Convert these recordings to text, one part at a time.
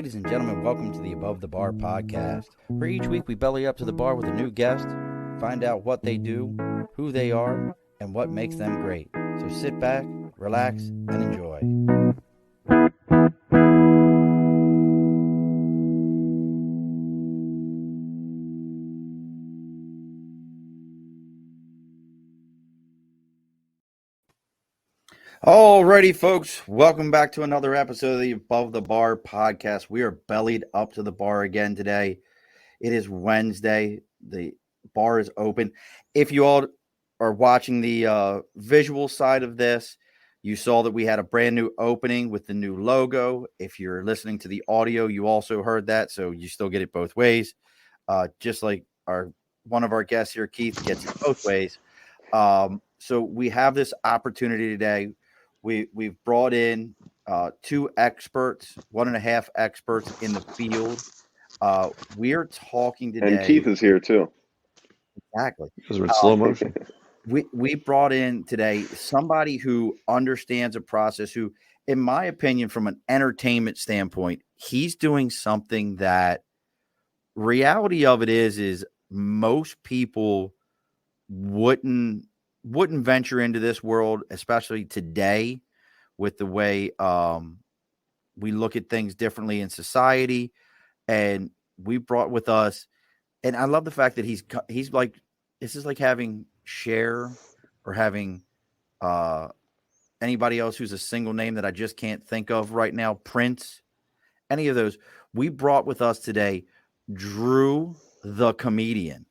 Ladies and gentlemen, welcome to the Above the Bar podcast, where each week we belly up to the bar with a new guest, find out what they do, who they are, and what makes them great. So sit back, relax, and enjoy. Alrighty, folks, welcome back to another episode of the Above the Bar podcast. We are bellied up to the bar again today. It is Wednesday. The bar is open. If you all are watching the visual side of this, you saw that we had a brand new opening with the new logo. If you're listening to the audio, you also heard that, so you still get it both ways. Just like one of our guests here, Keith, gets it both ways. So we have this opportunity today. We've brought in two experts, 1.5 experts in the field. We're talking today. And Keith is here too. Exactly. Because we're in slow motion. We brought in today somebody who understands a process, who, in my opinion, from an entertainment standpoint, he's doing something that reality of it is most people wouldn't venture into this world, especially today with the way we look at things differently in society. And we brought with us, and I love the fact that he's like, this is like having Cher or having anybody else who's a single name that I just can't think of right now, Prince, any of those. We brought with us today Drew the comedian.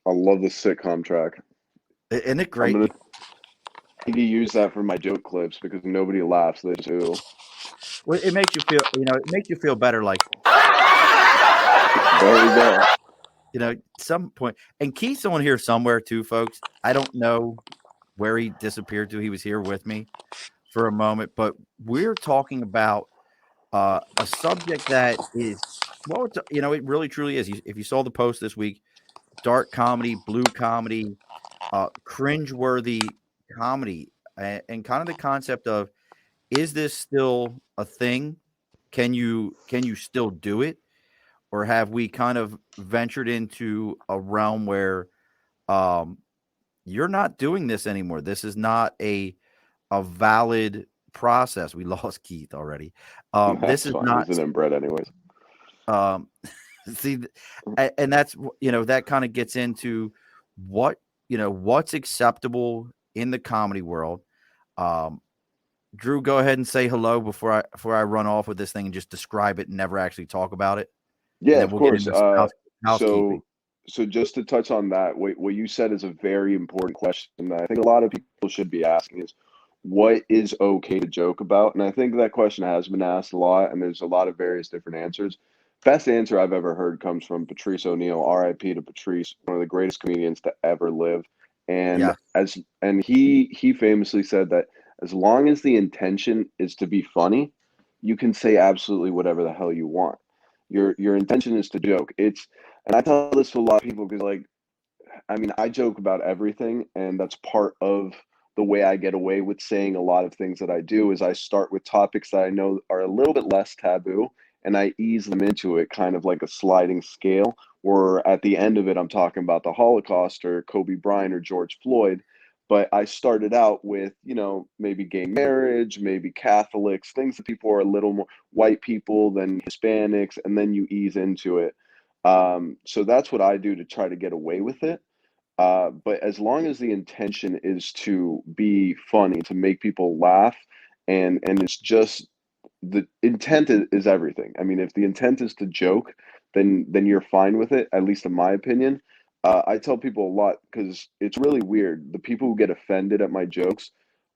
I love the sitcom track. Isn't it great? I'm gonna need to use that for my joke clips because nobody laughs. They do. Well, it makes you feel, it makes you feel better. Like, there we go. At some point, and Keith's on here somewhere too, folks. I don't know where he disappeared to. He was here with me for a moment, but we're talking about a subject that is, well, it really truly is. If you saw the post this week, dark comedy, blue comedy, cringeworthy comedy, and kind of the concept of, is this still a thing? Can you still do it? Or have we kind of ventured into a realm where you're not doing this anymore? This is not a valid process. We lost Keith already. This is not. He's an inbred anyways. See, and that's, that kind of gets into what's acceptable in the comedy world. Drew, go ahead and say hello before I run off with this thing and just describe it and never actually talk about it. Yeah, of course. Housekeeping. So just to touch on that, what you said is a very important question that I think a lot of people should be asking is, what is okay to joke about? And I think that question has been asked a lot, and there's a lot of various different answers. Best answer I've ever heard comes from Patrice O'Neal, R.I.P. to Patrice, one of the greatest comedians to ever live. And he famously said that as long as the intention is to be funny, you can say absolutely whatever the hell you want. Your intention is to joke. And I tell this to a lot of people because, I joke about everything, and that's part of the way I get away with saying a lot of things that I do is I start with topics that I know are a little bit less taboo, and I ease them into it, kind of like a sliding scale, where at the end of it, I'm talking about the Holocaust or Kobe Bryant or George Floyd. But I started out with, maybe gay marriage, maybe Catholics, things that people are a little more white people than Hispanics, and then you ease into it. So that's what I do to try to get away with it. But as long as the intention is to be funny, to make people laugh, and it's just the intent is everything. I mean, if the intent is to joke, then you're fine with it, at least in my opinion. I tell people a lot because it's really weird. The people who get offended at my jokes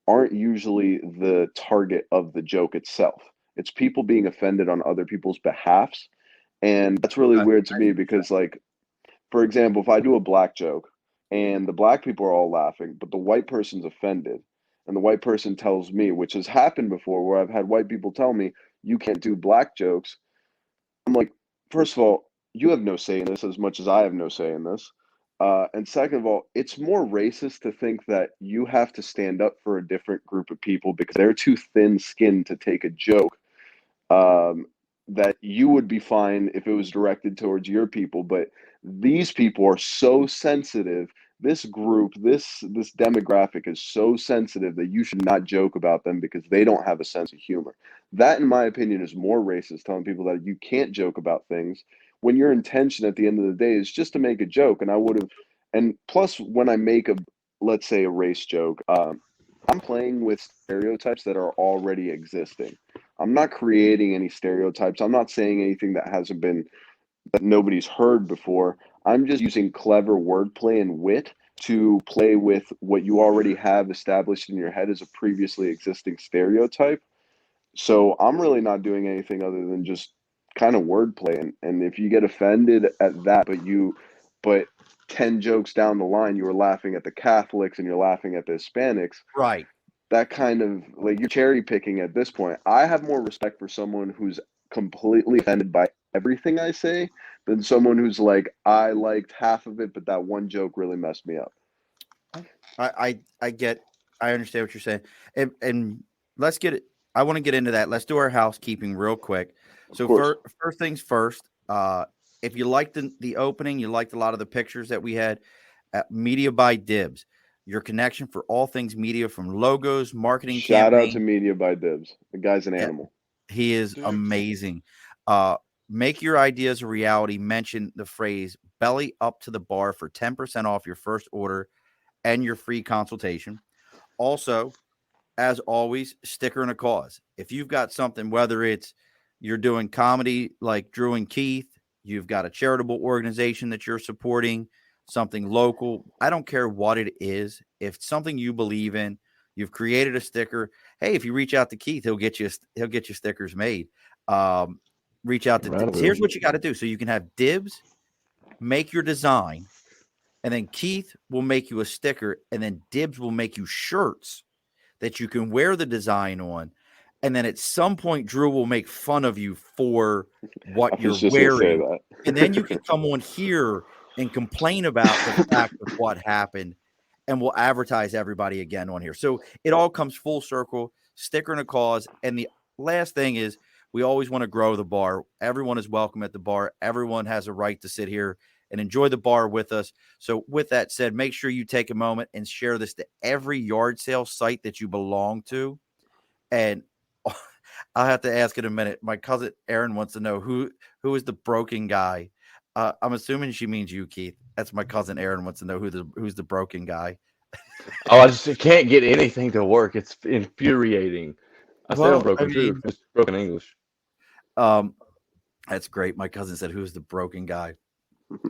aren't usually the target of the joke itself. It's people being offended on other people's behalfs. And that's really weird to me because, for example, if I do a black joke and the black people are all laughing, but the white person's offended, and the white person tells me, which has happened before, where I've had white people tell me, you can't do black jokes. I'm like, first of all, you have no say in this as much as I have no say in this. And second of all, it's more racist to think that you have to stand up for a different group of people because they're too thin-skinned to take a joke, um, that you would be fine if it was directed towards your people, but these people are so sensitive. This group, this demographic is so sensitive that you should not joke about them because they don't have a sense of humor. That, in my opinion, is more racist, telling people that you can't joke about things when your intention at the end of the day is just to make a joke. And I would have, and plus, when I make a, let's say, a race joke, I'm playing with stereotypes that are already existing. I'm not creating any stereotypes. I'm not saying anything that hasn't been, that nobody's heard before. I'm just using clever wordplay and wit to play with what you already have established in your head as a previously existing stereotype. So I'm really not doing anything other than just kind of wordplay. And if you get offended at that, but 10 jokes down the line, you were laughing at the Catholics and you're laughing at the Hispanics, Right. that kind of, like, you're cherry picking at this point. I have more respect for someone who's completely offended by everything I say than someone who's like, I liked half of it, but that one joke really messed me up. I understand what you're saying, and let's get it. I want to get into that. Let's do our housekeeping real quick. Of So course. first things first. If you liked the opening, you liked a lot of the pictures that we had. Media by Dibs, your connection for all things media, from logos, marketing Shout out to campaign. Media by Dibs. The guy's an Yeah, animal. he is amazing. Make your ideas a reality. Mention the phrase "belly up to the bar" for 10% off your first order and your free consultation. Also, as always, sticker and a cause. If you've got something, whether it's you're doing comedy like Drew and Keith, you've got a charitable organization that you're supporting, something local, I don't care what it is. If it's something you believe in, you've created a sticker. Hey, if you reach out to Keith, he'll get you stickers made. Um, Reach out to Dibs. Here's what you got to do. So you can have Dibs make your design, and then Keith will make you a sticker, and then Dibs will make you shirts that you can wear the design on. And then at some point, Drew will make fun of you for I what you're was just gonna say wearing. that. And then you can come on here and complain about the fact of what happened, and we'll advertise everybody again on here. So it all comes full circle, sticker and a cause. And the last thing is, we always want to grow the bar. Everyone is welcome at the bar. Everyone has a right to sit here and enjoy the bar with us. So with that said, make sure you take a moment and share this to every yard sale site that you belong to. And I'll have to ask in a minute. My cousin Aaron wants to know who is the broken guy. I'm assuming she means you, Keith. That's my cousin Aaron wants to know who's the broken guy. Oh, I just can't get anything to work. It's infuriating. I say I'm Well, I broken too. mean, It's broken English. um, that's great. My cousin said, "Who's the broken guy?"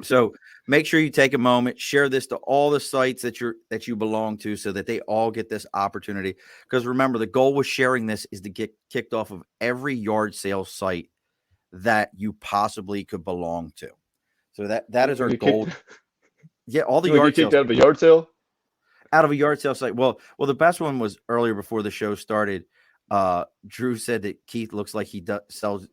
So make sure you take a moment, share this to all the sites that you belong to, so that they all get this opportunity. Because remember, the goal with sharing this is to get kicked off of every yard sale site that you possibly could belong to. So that is our You goal. kicked, Yeah, all the you want to yard get kicked sales out of a yard sale? out of a yard sale site. Well, the best one was earlier before the show started. Drew said that Keith looks like he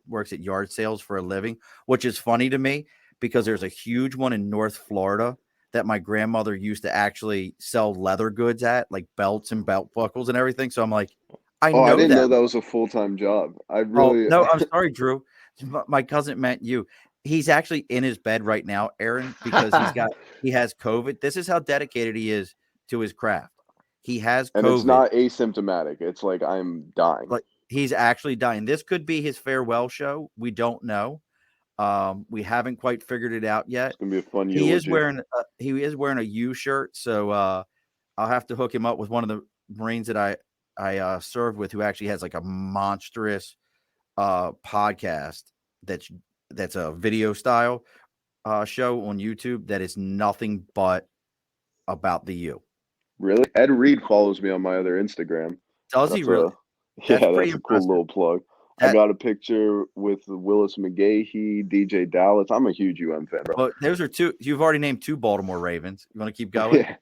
works at yard sales for a living, which is funny to me because there's a huge one in North Florida that my grandmother used to actually sell leather goods at, like belts and belt buckles and everything. So I'm like, I Oh, I know didn't that. know that was a full-time job. I Oh really, no, I'm sorry, Drew. My cousin meant you. He's actually in his bed right now, Aaron, because he has COVID. This is how dedicated he is to his craft. He has and it's COVID. not asymptomatic. It's like I'm dying. Like, he's actually dying. This could be his farewell show. We don't know. We haven't quite figured it out yet. It's gonna be a fun He eulogy. is wearing a U shirt, so I'll have to hook him up with one of the Marines that I served with, who actually has like a monstrous podcast that's that's a video style show on YouTube that is nothing but about the U. Really? Ed Reed follows me on my other Instagram. Does he That's really? a That's yeah, pretty that's a cool impressive. little plug. I That got a picture with Willis McGahee, DJ Dallas. I'm a huge UM fan, bro. Well, those are two. You've already named two Baltimore Ravens. You want to keep going? Yeah,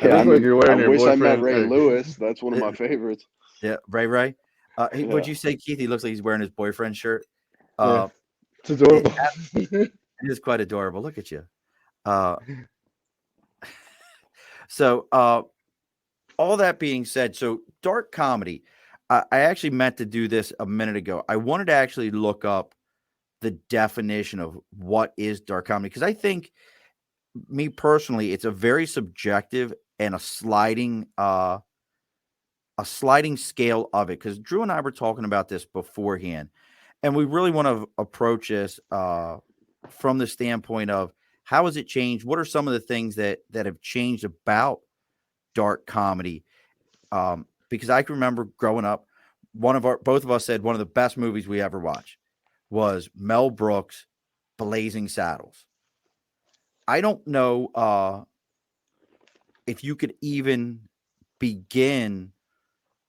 I yeah. think like you're I wearing your wish I met boyfriend Ray or Lewis. That's one of Uh, my favorites. Yeah, Ray. Would Yeah. you say, Keith? He looks like he's wearing his boyfriend's shirt. yeah, Uh, it's adorable. it is quite adorable. Look at you. Uh, So, all that being said, so dark comedy. I actually meant to do this a minute ago. I wanted to actually look up the definition of what is dark comedy because I think, me personally, it's a very subjective and a sliding scale of it. Because Drew and I were talking about this beforehand, and we really want to approach this from the standpoint of how has it changed? What are some of the things that have changed about dark comedy? Because I can remember growing up, both of us said one of the best movies we ever watched was Mel Brooks' Blazing Saddles. I don't know if you could even begin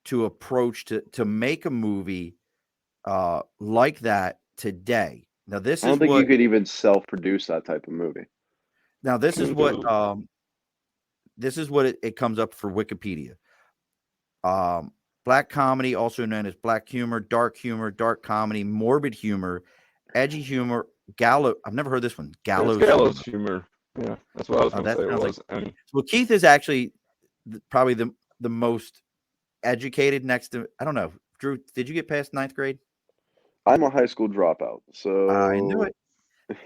to approach to make a movie like that today. Now I don't think you could even self-produce that type of movie. this is what Mhm. it comes up for Wikipedia. Um, Black comedy, also known as black humor, dark comedy, morbid humor, edgy humor, gallows. I've never heard this one. Yeah, it's Gallows gallows humor. humor. Yeah, that's what I was going to That say it sounds like. was. And Well, Keith is actually probably the most educated next to. I don't know. Drew, did you get past ninth grade? I'm a high school dropout, I knew so it.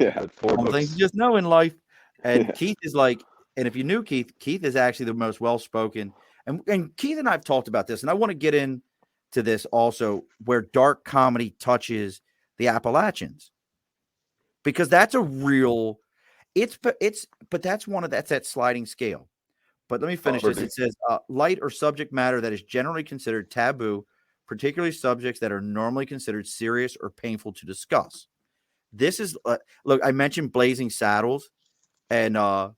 yeah, read four Some things you books. just know in life. And yeah. Keith is like, and if you knew Keith, Keith is actually the most well spoken. And Keith and I have talked about this, and I want to get into this also, where dark comedy touches the Appalachians, because that's a real. But that's that's that sliding scale. But let me finish this. Poverty. It says light or subject matter that is generally considered taboo, particularly subjects that are normally considered serious or painful to discuss. This is look. I mentioned Blazing Saddles, and my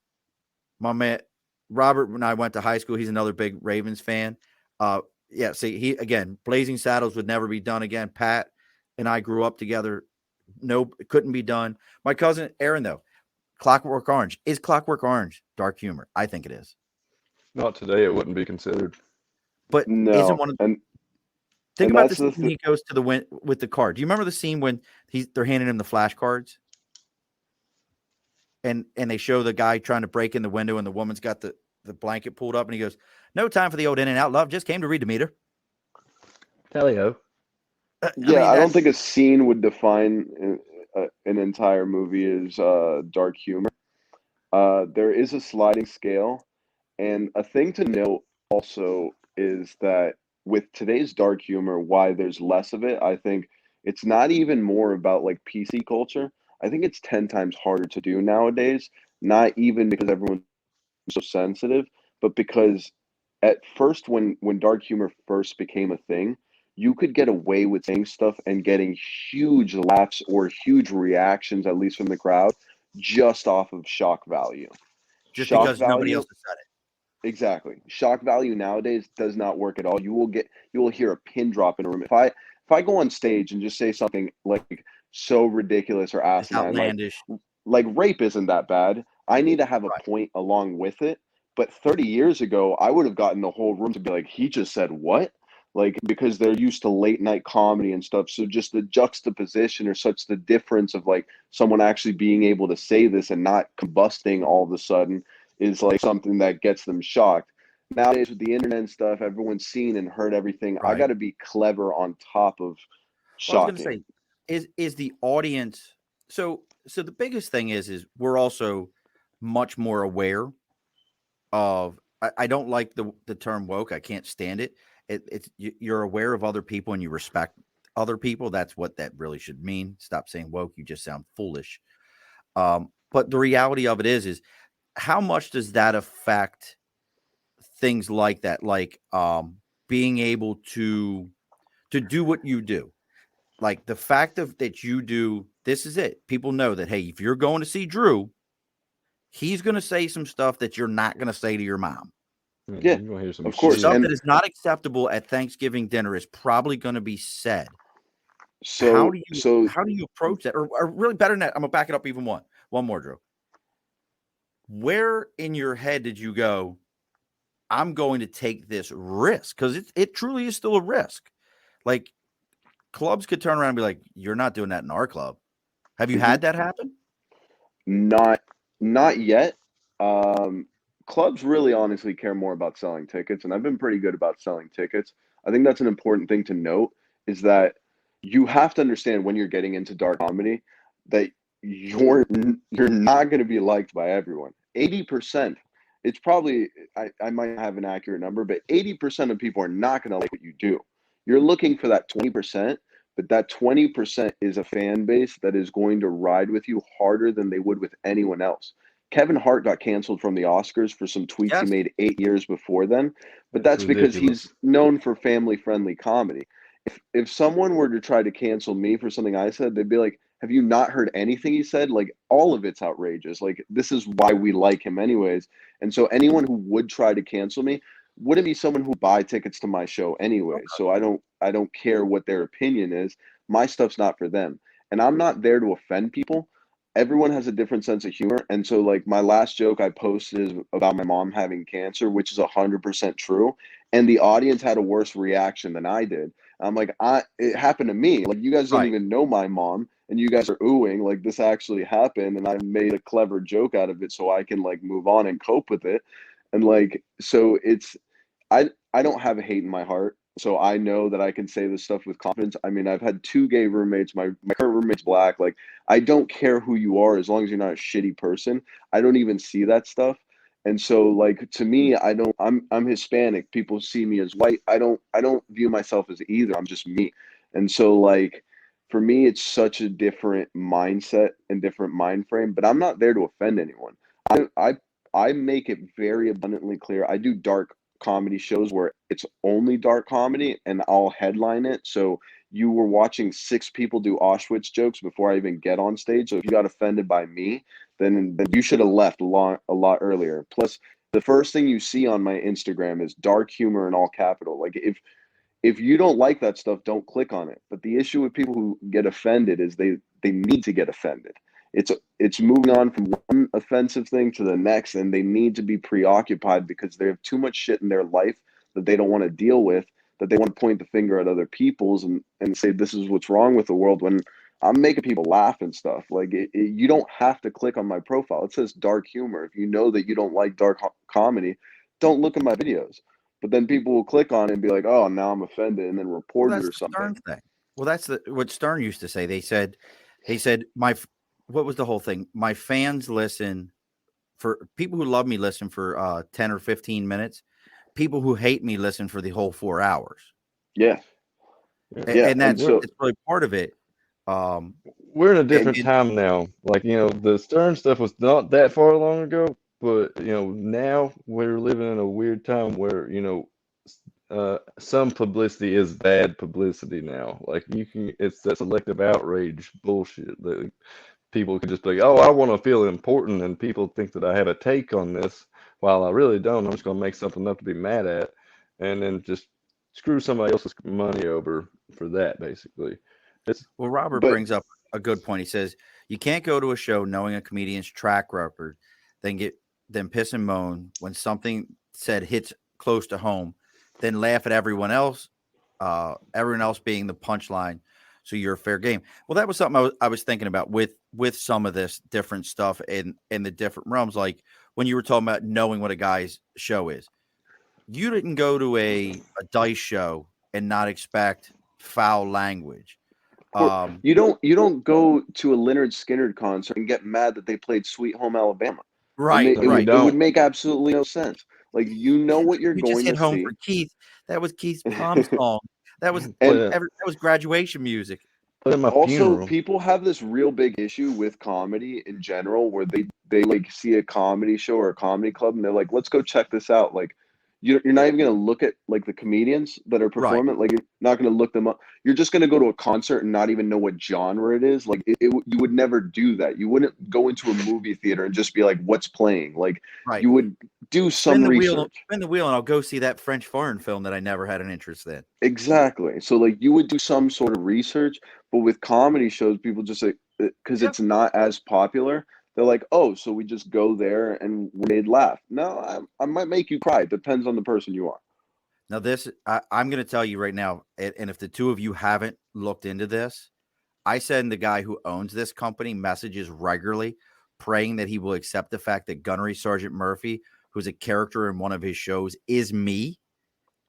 man Robert and I went to high school. He's another big Ravens fan. Yeah, see, he again, Blazing Saddles would never be done again. Pat and I grew up together. No, it couldn't be done. My cousin Aaron, though, Clockwork Orange. Is Clockwork Orange dark humor? I think it is. Not today, it wouldn't be considered. But isn't No, one of think and about the that's scene he goes to the win with the card. Do you remember the scene when they're handing him the flashcards? And they show the guy trying to break in the window, and the woman's got the blanket pulled up, and he goes, "No time for the old in and out. Love just came to read the meter." Tally-ho. I yeah. mean, I don't that's think a scene would define an entire movie as dark humor. There is a sliding scale, and a thing to note also is that with today's dark humor, why there's less of it, I think it's not even more about like PC culture. I think it's 10 times harder to do nowadays, not even because everyone's so sensitive, but because at first when dark humor first became a thing, you could get away with saying stuff and getting huge laughs or huge reactions, at least from the crowd, just off of shock value. just Shock because nobody value else has said it. Exactly. Shock value nowadays does not work at all. You will hear a pin drop in a room. If I go on stage and just say something like so ridiculous or It's asinine, outlandish, like rape isn't that bad. I need to have a right? point along with it. But 30 years ago, I would have gotten the whole room to be like, he just said what? Like, because they're used to late night comedy and stuff. So just the juxtaposition or such the difference of like someone actually being able to say this and not combusting all of a sudden is like something that gets them shocked. Nowadays with the internet and stuff, everyone's seen and heard everything. I got Right. to be clever on top of Well, I was going to shocking. say, is the audience so the biggest thing is we're also much more aware of. I don't like the term woke. I can't stand it. You're aware of other people and you respect other people. That's what that really should mean. Stop saying woke. You just sound foolish. But the reality of it is how much does that affect things like that, like being able to do what you do, like the fact of that you do this is it. People know that, hey, if you're going to see Drew, he's going to say some stuff that you're not going to say to your mom. Yeah, Yeah, you're gonna hear some of course. shit. Stuff And that is not acceptable at Thanksgiving dinner is probably going to be said. how so do you so how do you approach that, or really better than that, I'm gonna back it up even one more, Drew. Where in your head did you go, I'm going to take this risk? Because it truly is still a risk. Like, clubs could turn around and be like, "You're not doing that in our club." Have you mhm. had that happen? Not yet. Um, clubs really honestly care more about selling tickets, and I've been pretty good about selling tickets. I think that's an important thing to note is that you have to understand when you're getting into dark comedy that you're not going to be liked by everyone. 80%, it's probably I might have an accurate number, but 80% of people are not going to like what you do. You're looking for that 20%, but that 20% is a fan base that is going to ride with you harder than they would with anyone else. Kevin Hart got canceled from the Oscars for some tweets he Yes. made 8 years before then, but It's that's because ridiculous. he's known for family-friendly comedy. If someone were to try to cancel me for something I said, they'd be like, "Have you not heard anything he said? Like all of it's outrageous. Like this is why we like him anyways." And so anyone who would try to cancel me wouldn't be someone who buy tickets to my show anyway. So I don't care what their opinion is. My stuff's not for them. And I'm not there to offend people. Everyone has a different sense of humor. And so like my last joke I posted is about my mom having cancer, which is 100% true. And the audience had a worse reaction than I did. I'm like, it happened to me. Like you guys don't Right. even know my mom and you guys are oohing like this actually happened and I made a clever joke out of it so I can like move on and cope with it. And like so it's I don't have a hate in my heart. So I know that I can say this stuff with confidence. I mean, I've had two gay roommates. My current roommate's black. Like, I don't care who you are as long as you're not a shitty person. I don't even see that stuff. And so like to me, I'm Hispanic. People see me as white. I don't view myself as either. I'm just me. And so like for me, it's such a different mindset and different mind frame, but I'm not there to offend anyone. I make it very abundantly clear. I do dark comedy shows where it's only dark comedy and I'll headline it. So you were watching six people do Auschwitz jokes before I even get on stage. So if you got offended by me, then you should have left a lot earlier. Plus, the first thing you see on my Instagram is dark humor in all capital. Like if you don't like that stuff, don't click on it. But the issue with people who get offended is they need to get offended. It's moving on from one offensive thing to the next, and they need to be preoccupied because they have too much shit in their life that they don't want to deal with, that they want to point the finger at other people's and say this is what's wrong with the world when I'm making people laugh and stuff. Like you don't have to click on my profile. It says dark humor. If you know that you don't like dark comedy, don't look at my videos. But then people will click on it and be like, "Oh, now I'm offended," and then Well, report it that's or the Stern something. thing. Well, that's what Stern used to say. He said, what was the whole thing? My fans listen for people who love me listen for 10 or 15 minutes. People who hate me listen for the whole 4 hours. Yeah, Yeah. yeah, And and that's so it's really part of it. Um, We're in a and, different and time now. Like, the Stern stuff was not that far long ago, but now we're living in a weird time where, some publicity is bad publicity now. Like it's that selective outrage bullshit that people could just be like, oh, I want to feel important, and people think that I have a take on this, while I really don't. I'm just gonna make something up to be mad at, and then just screw somebody else's money over for that, basically. It's well, Robert but brings up a good point. He says you can't go to a show knowing a comedian's track record, then piss and moan when something said hits close to home, then laugh at everyone else being the punchline. So you're fair game. Well, that was something I was thinking about with some of this different stuff in the different realms. Like when you were talking about knowing what a guy's show is, you didn't go to a dice show and not expect foul language. Um, you don't go to a Leonard Skinner concert and get mad that they played Sweet Home Alabama. It may, right, it no, you would right. it would don't. make absolutely no sense. Like you know what you're You just going hit to home for see, Keith. That was Keith's prom song. That was Play and that, that was graduation music. play at my also funeral. people have this real big issue with comedy in general where they like see a comedy show or a comedy club and they're like, let's go check this out. Like you're not even going to look at like the comedians that are Right. performing. Like you're not going to look them up. You're just going to go to a concert and not even know what genre it is. Like you would never do that. You wouldn't go into a movie theater and just be like, what's playing? Like Right. you would do some research. Spin the wheel, and I'll go see that French foreign film that I never had an interest in. Exactly. So like you would do some sort of research, but with comedy shows, people just like because Yep. it's not as popular, they're like, oh, so we just go there and they'd laugh. No, I might make you cry. It depends on the person you are. Now I'm going to tell you right now, and if the two of you haven't looked into this, I send the guy who owns this company messages regularly, praying that he will accept the fact that Gunnery Sergeant Murphy who's a character in one of his shows is me,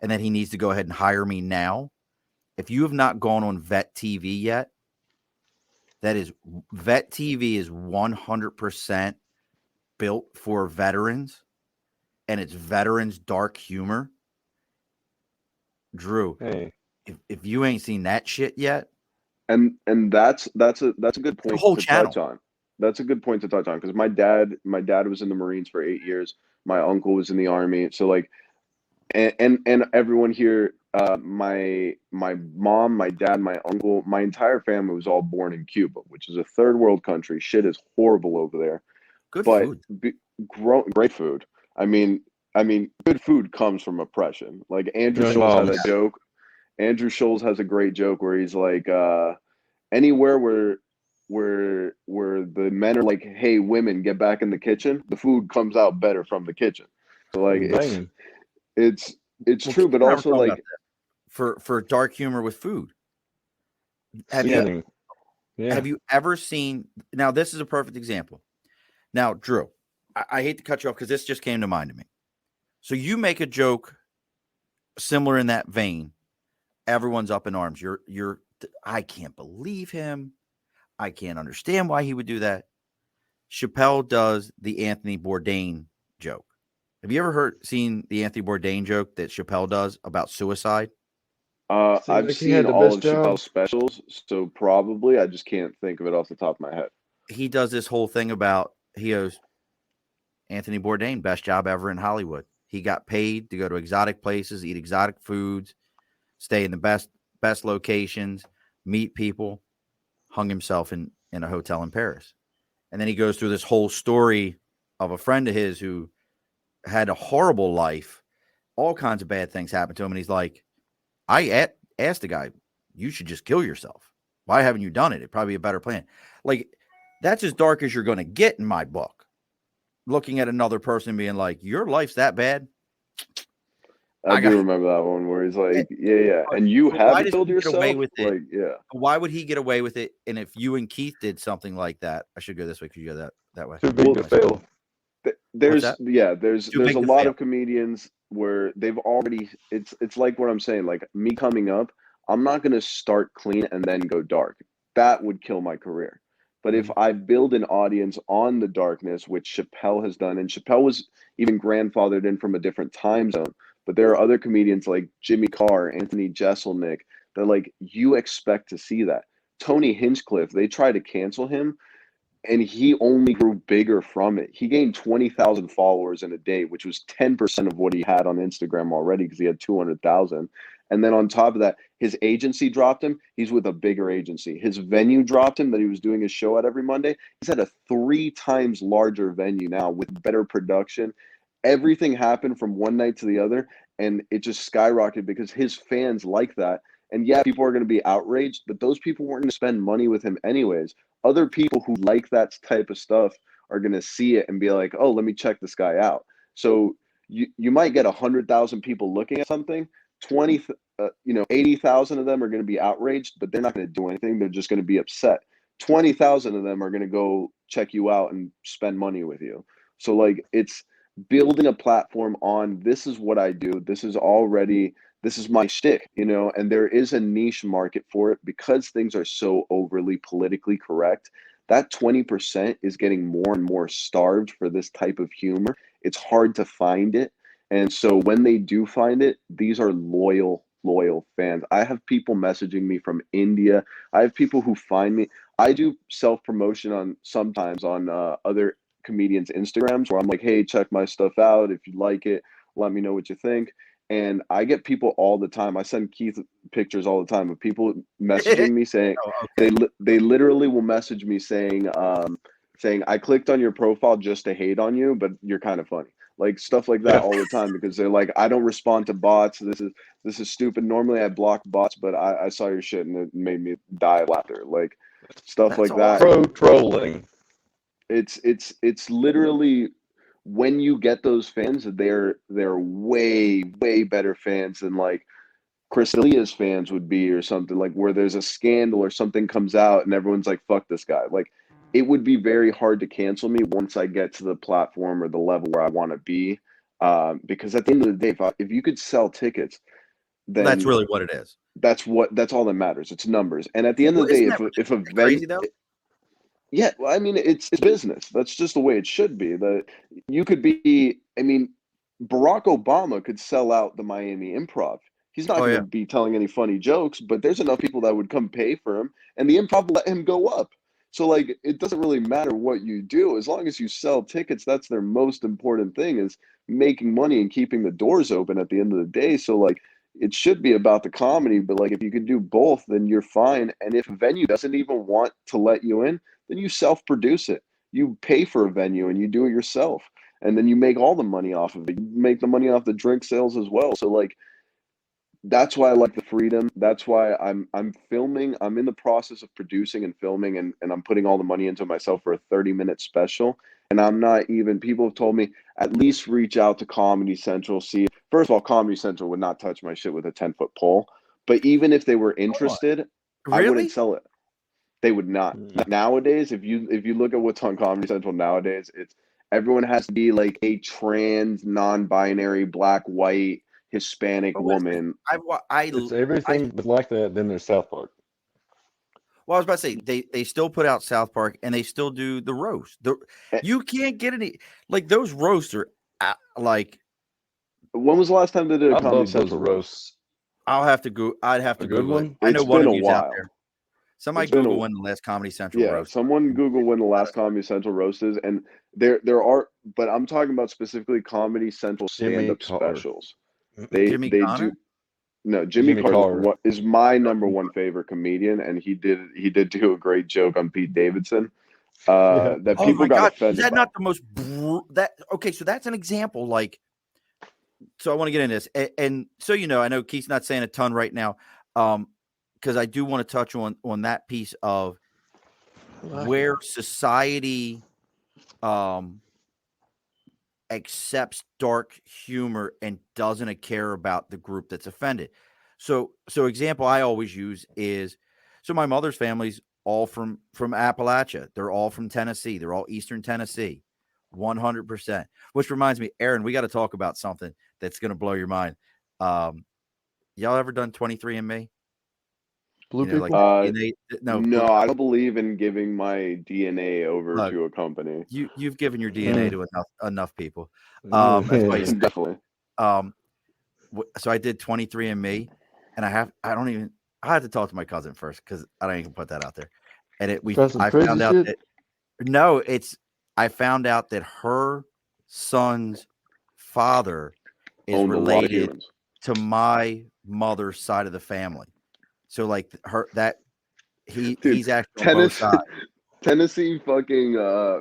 and that he needs to go ahead and hire me now. If you have not gone on Vet TV yet, that is Vet TV is 100% built for veterans, and it's veterans dark humor. Drew, Hey, if you ain't seen that shit yet, And that's a good the point whole to channel. touch on. That's a good point to touch on because my dad was in the Marines for 8 years. My uncle was in the Army. So like, and everyone here, my mom, my dad, my uncle, my entire family was all born in Cuba, which is a third world country. Shit is horrible over there, Good but food. great food. I mean, good food comes from oppression. Like Andrew young Scholes had a moms. joke. Andrew Scholes has a great joke where he's like, anywhere where the men are like, "Hey, women, get back in the kitchen," the food comes out better from the kitchen. So like, Bang. it's it's Well, true, Keith but and I were also talking about like, that for dark humor with food. Have you Seasoning. Yeah. have you ever seen? Now, this is a perfect example. Now, Drew, I hate to cut you off because this just came to mind to me. So you make a joke similar in that vein. Everyone's up in arms. I can't believe him. I can't understand why he would do that. Chappelle does the Anthony Bourdain joke. Have you ever seen the Anthony Bourdain joke that Chappelle does about suicide? Seemed I've like he had seen the all best of job. Chappelle's specials, so probably I just can't think of it off the top of my head. He does this whole thing about he goes, Anthony Bourdain, best job ever in Hollywood. He got paid to go to exotic places, eat exotic foods, stay in the best locations, meet people, hung himself in a hotel in Paris. And then he goes through this whole story of a friend of his who had a horrible life. All kinds of bad things happened to him. And he's like, I asked the guy, you should just kill yourself. Why haven't you done it? It'd probably be a better plan. Like, that's as dark as you're going to get in my book. Looking at another person being like, your life's that bad? I I do got remember that one where he's like, it. yeah, and you But why haven't does killed he get away yourself? with it? Like, yeah. Why would he get away with it? And if you and Keith did something like that, I should go this way because you go that way. Too big Well, to fail. What's there's that? yeah there's Too there's big a to lot fail. of comedians where they've already it's like what I'm saying, like me coming up, I'm not going to start clean and then go dark. That would kill my career. But if Mhm. I build an audience on the darkness, which Chappelle has done, and Chappelle was even grandfathered in from a different time zone, but there are other comedians like Jimmy Carr, Anthony Jeselnik, that like you expect to see that. Tony Hinchcliffe, they try to cancel him and he only grew bigger from it. He gained 20,000 followers in a day, which was 10% of what he had on Instagram already because he had 200,000. And then on top of that, his agency dropped him. He's with a bigger agency. His venue dropped him that he was doing his show at every Monday. He's at a 3 times larger venue now with better production. Everything happened from one night to the other, and it just skyrocketed because his fans like that. And yeah, people are going to be outraged, but those people weren't going to spend money with him anyways. Other people who like that type of stuff are going to see it and be like, oh, let me check this guy out. So you might get 100,000 people looking at something. 80,000 of them are going to be outraged, but they're not going to do anything. They're just going to be upset. 20,000 of them are going to go check you out and spend money with you. So like it's building a platform on this is what I do. This is my shtick, and there is a niche market for it because things are so overly politically correct. That 20% is getting more and more starved for this type of humor. It's hard to find it. And so when they do find it, these are loyal fans. I have people messaging me from India. I have people who find me. I do self promotion on sometimes on other comedians' Instagrams where I'm like, hey, check my stuff out. If you like it, let me know what you think. And I get people all the time. I send Keith pictures all the time of people messaging me saying Oh, okay. they literally will message me saying I clicked on your profile just to hate on you, but you're kind of funny. Like stuff like that Yeah. all the time because they're like, I don't respond to bots. This is stupid. Normally I block bots, but I saw your shit and it made me die of laughter. Like stuff That's like that. awesome. Pro trolling. It's literally when you get those fans, they're way better fans than like Chris D'Elia's fans would be or something, like where there's a scandal or something comes out and everyone's like, fuck this guy. Like it would be very hard to cancel me once I get to the platform or the level where I want to be. Because at the end of the day, if you could sell tickets, Well, that's then really what it is. that's all that matters. It's numbers. And at the end of Well, the day, isn't that if a crazy though? yeah, well, I mean, it's business. That's just the way it should be. That you could be. I mean, Barack Obama could sell out the Miami Improv. He's not Oh going to yeah. be telling any funny jokes, but there's enough people that would come pay for him, and the Improv will let him go up. So like, it doesn't really matter what you do as long as you sell tickets. That's their most important thing, is making money and keeping the doors open at the end of the day. So like, it should be about the comedy, but like, if you can do both, then you're fine. And if a venue doesn't even want to let you in, then you self-produce it. You pay for a venue and you do it yourself. And then you make all the money off of it. You make the money off the drink sales as well. So like, that's why I like the freedom. That's why I'm filming. I'm in the process of producing and filming, and I'm putting all the money into myself for a 30-minute special. And I'm not even, people have told me, at least reach out to Comedy Central. See, first of all, Comedy Central would not touch my shit with a 10-foot pole. But even if they were Oh, interested, I wouldn't really? sell it. They would not. Nowadays, if you look at what's on Comedy Central nowadays, it's everyone has to be like a trans, non-binary, black, white, Hispanic But listen, woman. It's I everything but like that. Then there's South Park. well, I was about to say they still put out South Park and they still do the roast. You can't get any like those roasts are like When was the last time they did a I Comedy love those Central roast? roasts. I'd have A to good Google it. one. I know It's one been of a you's out while. there. Somebody It's been Google a when the last Comedy Central Yeah. roast. Someone Google when the last Comedy Central roast is, and there are, but I'm talking about specifically Comedy Central Jimmy stand-up Carr. specials. Jimmy They do. Connor? No, Jimmy Jimmy Carr Carr. is my number one favorite comedian, and he did do a great joke on Pete Davidson Yeah. that Oh people my got god, is offended that by. not the most that okay? So that's an example. Like, so I want to get into this, and so I know Keith's not saying a ton right now, because I do want to touch on that piece of where society accepts dark humor and doesn't care about the group that's offended. So example I always use is, so my mother's family's all from Appalachia. They're all from Tennessee. They're all Eastern Tennessee, 100%. Which reminds me, Aaron, we got to talk about something that's going to blow your mind. Y'all ever done 23andMe? Blue Like people. DNA? No, No, I don't believe in giving my DNA over look, to a company. you've given your DNA to enough people. Yeah. That's why you say. Definitely. So I did 23andMe, and I had to talk to my cousin first because I don't even put that out there. And That's some I crazy found out shit. that no, I found out that her son's father is Owned a lot of related humans. to my mother's side of the family. So like Dude, he's actually on both sides. Tennessee fucking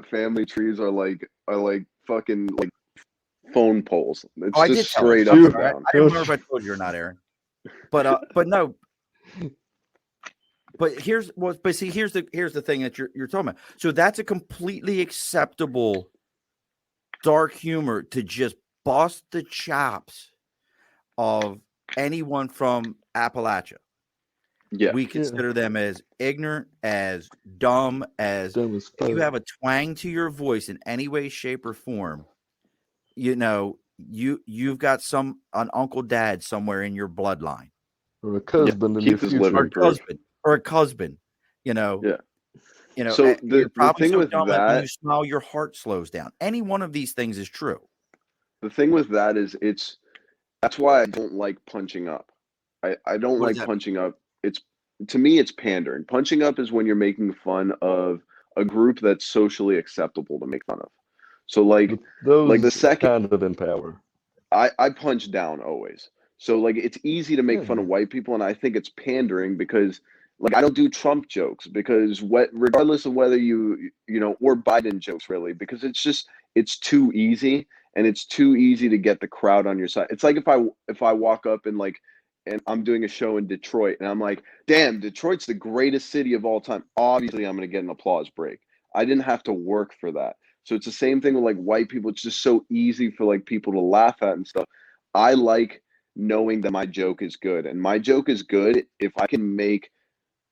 family trees are like fucking like phone poles. It's Oh, I just did tell her. straight I'm up and sorry. down. I don't remember if I told you or not, Aaron. But no. But here's the thing that you're talking about. So that's a completely acceptable dark humor to just bust the chops of anyone from Appalachia. Yeah. We consider them as ignorant, as dumb, as Dumb as if you fuck. have a twang to your voice in any way, shape, or form, you've got an uncle dad somewhere in your bloodline. Or a husband in your Keith is living Or future. a proof. husband, Yeah. So you're the probably thing so with dumb that when you that, smile, your heart slows down. Any one of these things is true. the thing with that is that's why I don't like punching up. I don't What does like that mean? punching up. It's To me it's pandering. Punching up is when you're making fun of a group that's socially acceptable to make fun of. So But like the those second kind of empower. I punch down always. So like it's easy to make fun Yeah. of white people, and I think it's pandering because like I don't do Trump jokes because regardless of whether or Biden jokes really, because it's too easy, and it's too easy to get the crowd on your side. It's like if I walk up and I'm doing a show in Detroit and I'm like, damn, Detroit's the greatest city of all time. Obviously I'm gonna get an applause break. I didn't have to work for that. So it's the same thing with like white people. It's just so easy for like people to laugh at and stuff. I like knowing that my joke is good, and my joke is good if I can make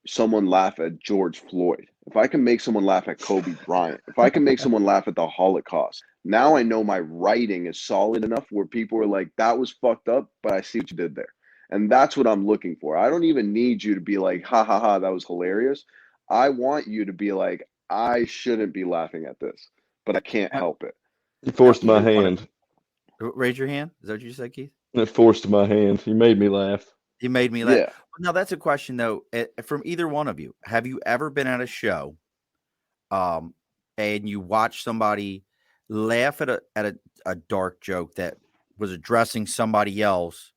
someone laugh at George Floyd. if I can make someone laugh at Kobe Bryant, if I can make someone laugh at the Holocaust, now I know my writing is solid enough where people are like, that was fucked up, but I see what you did there. And that's what I'm looking for. I don't even need you to be like, ha ha ha, that was hilarious. I want you to be like, I shouldn't be laughing at this, but I can't Now, help it. You now forced my either one of hand. raise your hand. Is that what you said, Keith? It forced my hand. You made me laugh. You made me laugh. Yeah. Now that's a question though, from either one of you. Have you ever been at a show, um, and you watch somebody laugh at a dark joke that was addressing somebody else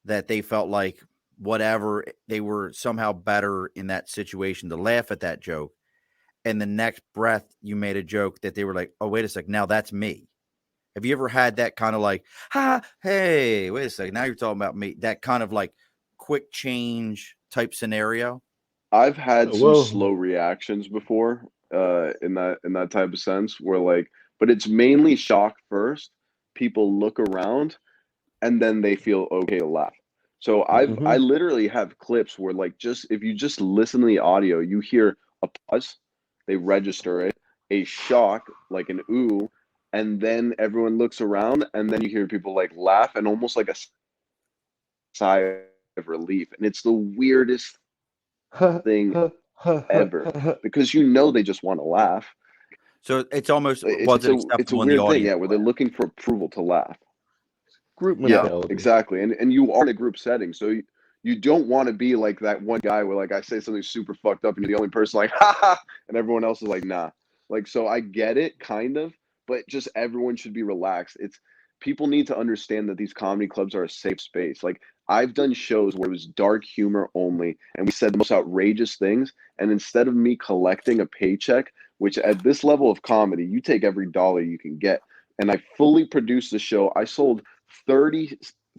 that they felt like whatever they were somehow better in that situation to laugh at that joke, and the next breath you made a joke that they were like, oh wait a sec, now that's me. Have you ever had that kind of like, ha, hey, wait a second, now you're talking about me? That kind of like quick change type scenario? I've had some Well, slow reactions before, in that type of sense where like, but it's mainly shock first. People look around and then they feel okay to laugh. So I hmm literally have clips where like just if you just listen to the audio, you hear a pause, they register it, a shock, like an ooh, and then everyone looks around and then you hear people like laugh and almost like a sigh of relief. And it's the weirdest thing ever because you know they just want to laugh. So it's almost, It's was it's it a it's a acceptable in the weird thing, audience yeah, where to they're laugh? looking for approval to laugh. Group Yeah, Now, mentality. exactly. And you are in a group setting, so you don't want to be like that one guy where like I say something super fucked up and you're the only person like ha ha, and everyone else is like nah. Like so, I get it kind of, but just everyone should be relaxed. It's people need to understand that these comedy clubs are a safe space. Like I've done shows where it was dark humor only, and we said the most outrageous things, and instead of me collecting a paycheck, which at this level of comedy, you take every dollar you can get, and I fully produced the show. I sold 30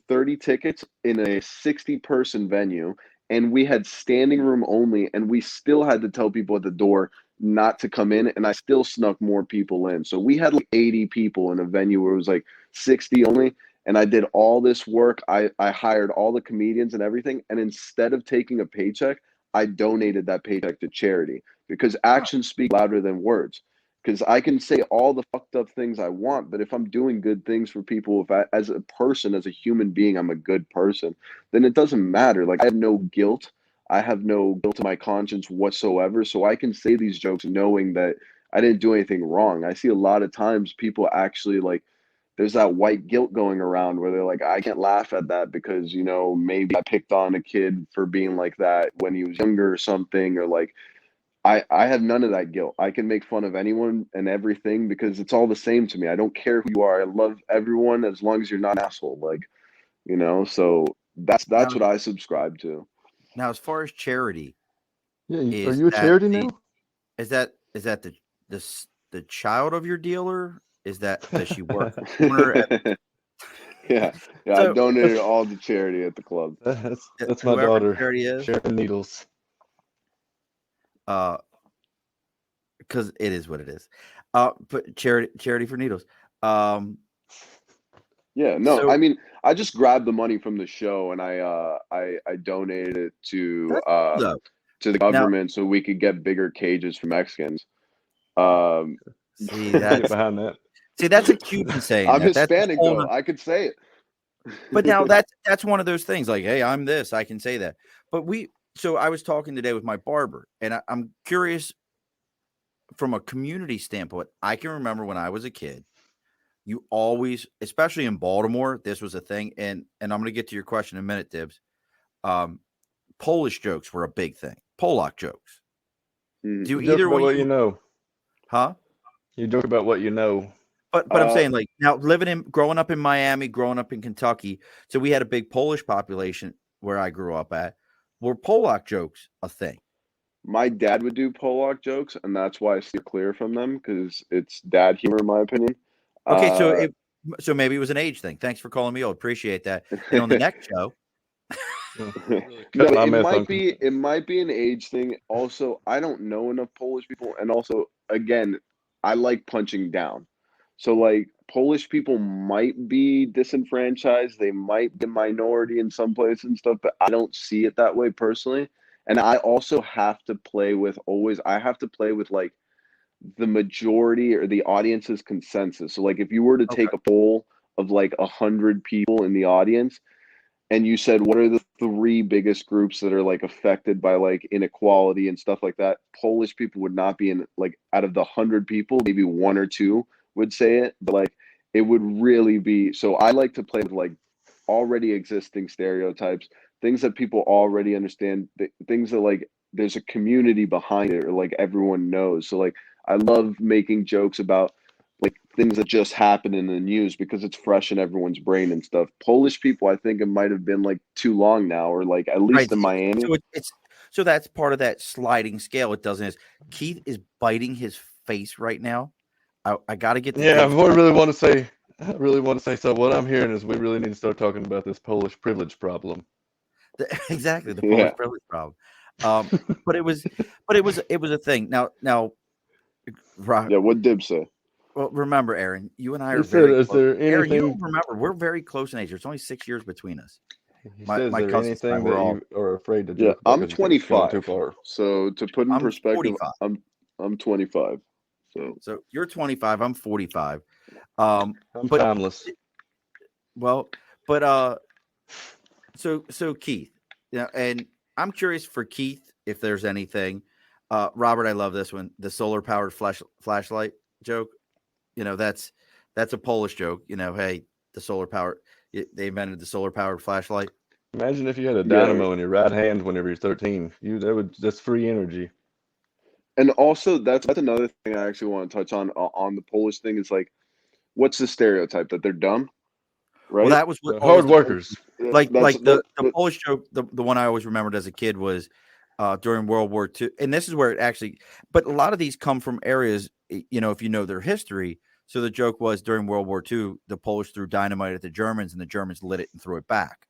30 tickets in a 60-person venue, and we had standing room only, and we still had to tell people at the door not to come in, and I still snuck more people in. So we had like 80 people in a venue where it was like 60 only, and I did all this work. I hired all the comedians and everything, and instead of taking a paycheck, I donated that paycheck to charity because oh, actions speak louder than words. Because I can say all the fucked up things I want, but if I'm doing good things for people, if I, as a person, as a human being, I'm a good person, then it doesn't matter. Like I have no guilt. I have no guilt in my conscience whatsoever. So I can say these jokes knowing that I didn't do anything wrong. I see a lot of times people actually like, there's that white guilt going around where they're like, I can't laugh at that because, maybe I picked on a kid for being like that when he was younger or something, or like, I have none of that guilt. I can make fun of anyone and everything because it's all the same to me. I don't care who you are. I love everyone as long as you're not an asshole. So that's now, what I subscribe to. now, as far as charity, Yeah, are is you a that charity the now? is that the child of your dealer? Is that, does she work for corner at, Yeah, yeah. I so donated all to charity at the club. That's my whoever daughter charity is, sharing needles. uh, because it is what it is. But charity for needles. Yeah, no, So I mean, I just grabbed the money from the show and I donated it that's cool though. to the Now, government so we could get bigger cages for Mexicans. Um, see I can get that's behind that. see that's a Cuban saying I'm that. That's a Hispanic whole. though. I could say But now it. that's one of those things like, hey, I'm this, I can say that. But so I was talking today with my barber, and I'm curious from a community standpoint. I can remember when I was a kid, you always, especially in Baltimore, this was a thing. And I'm going to get to your question in a minute, Dibs. Um, Polish jokes were a big thing. Polak jokes. Mhm. Do You joke either about one of what you you, know. huh? You joke about what you know. But I'm Uh, saying like now growing up in Miami, growing up in Kentucky, so we had a big Polish population where I grew up at. Were Polak jokes a thing? my dad would do Polak jokes, and that's why I steer clear from them because it's dad humor, in my opinion. Okay, so Uh, maybe it was an age thing. Thanks for calling me old. Appreciate that. And on the next show, Really no, cut my it meth might on be command. it might be an age thing. Also, I don't know enough Polish people, and also, again, I like punching down. So, like, Polish people might be disenfranchised. They might be a minority in some places and stuff, but I don't see it that way personally. And I also have to play with like the majority or the audience's consensus. So like if you were to Okay. take a poll of like 100 people in the audience and you said what are the three biggest groups that are like affected by like inequality and stuff like that, Polish people would not be in, like, out of the 100 people maybe one or two would say it, but like it would really be. So I like to play with like already existing stereotypes, things that people already understand, things that like there's a community behind it or like everyone knows. So like I love making jokes about like things that just happen in the news because it's fresh in everyone's brain and stuff. Polish people, I think it might have been like too long now, or like at Right. least in Miami. So it's so that's part of that sliding scale. It doesn't is Keith is biting his face right now. I got to get the Yeah, tapes. I really want to say. So what I'm hearing is we really need to start talking about this Polish privilege problem. Exactly, the Polish Yeah. privilege problem. But it was a thing. Now, Yeah. What Dib say? well, remember, Aaron, you and I He are said, very "Is close. there Aaron, you anything?" don't remember, we're very close in age. There's only 6 years between us. He My says, "Is my there cousins and I, anything we're that all. you are afraid to Yeah, joke about I'm because you think it's going too 25. far?" So to put in I'm perspective, 45. I'm 25. So So you're 25. I'm 45. I'm But timeless. well, but so Keith, yeah, and I'm curious for Keith if there's anything. Robert, I love this one. The solar powered flashlight joke. That's a Polish joke. Hey, the solar power. They invented the solar powered flashlight. Imagine if you had a yeah, dynamo in your right hand whenever you're 13. That's free energy. and also that's another thing I actually want to touch on the Polish thing is like, what's the stereotype that they're dumb, Well, right? that was what The always hard the workers. That's like the that. Polish joke. The one I always remembered as a kid was during World War II, and this is where it actually. But a lot of these come from areas, if you know their history. So the joke was during World War II, the Polish threw dynamite at the Germans, and the Germans lit it and threw it back.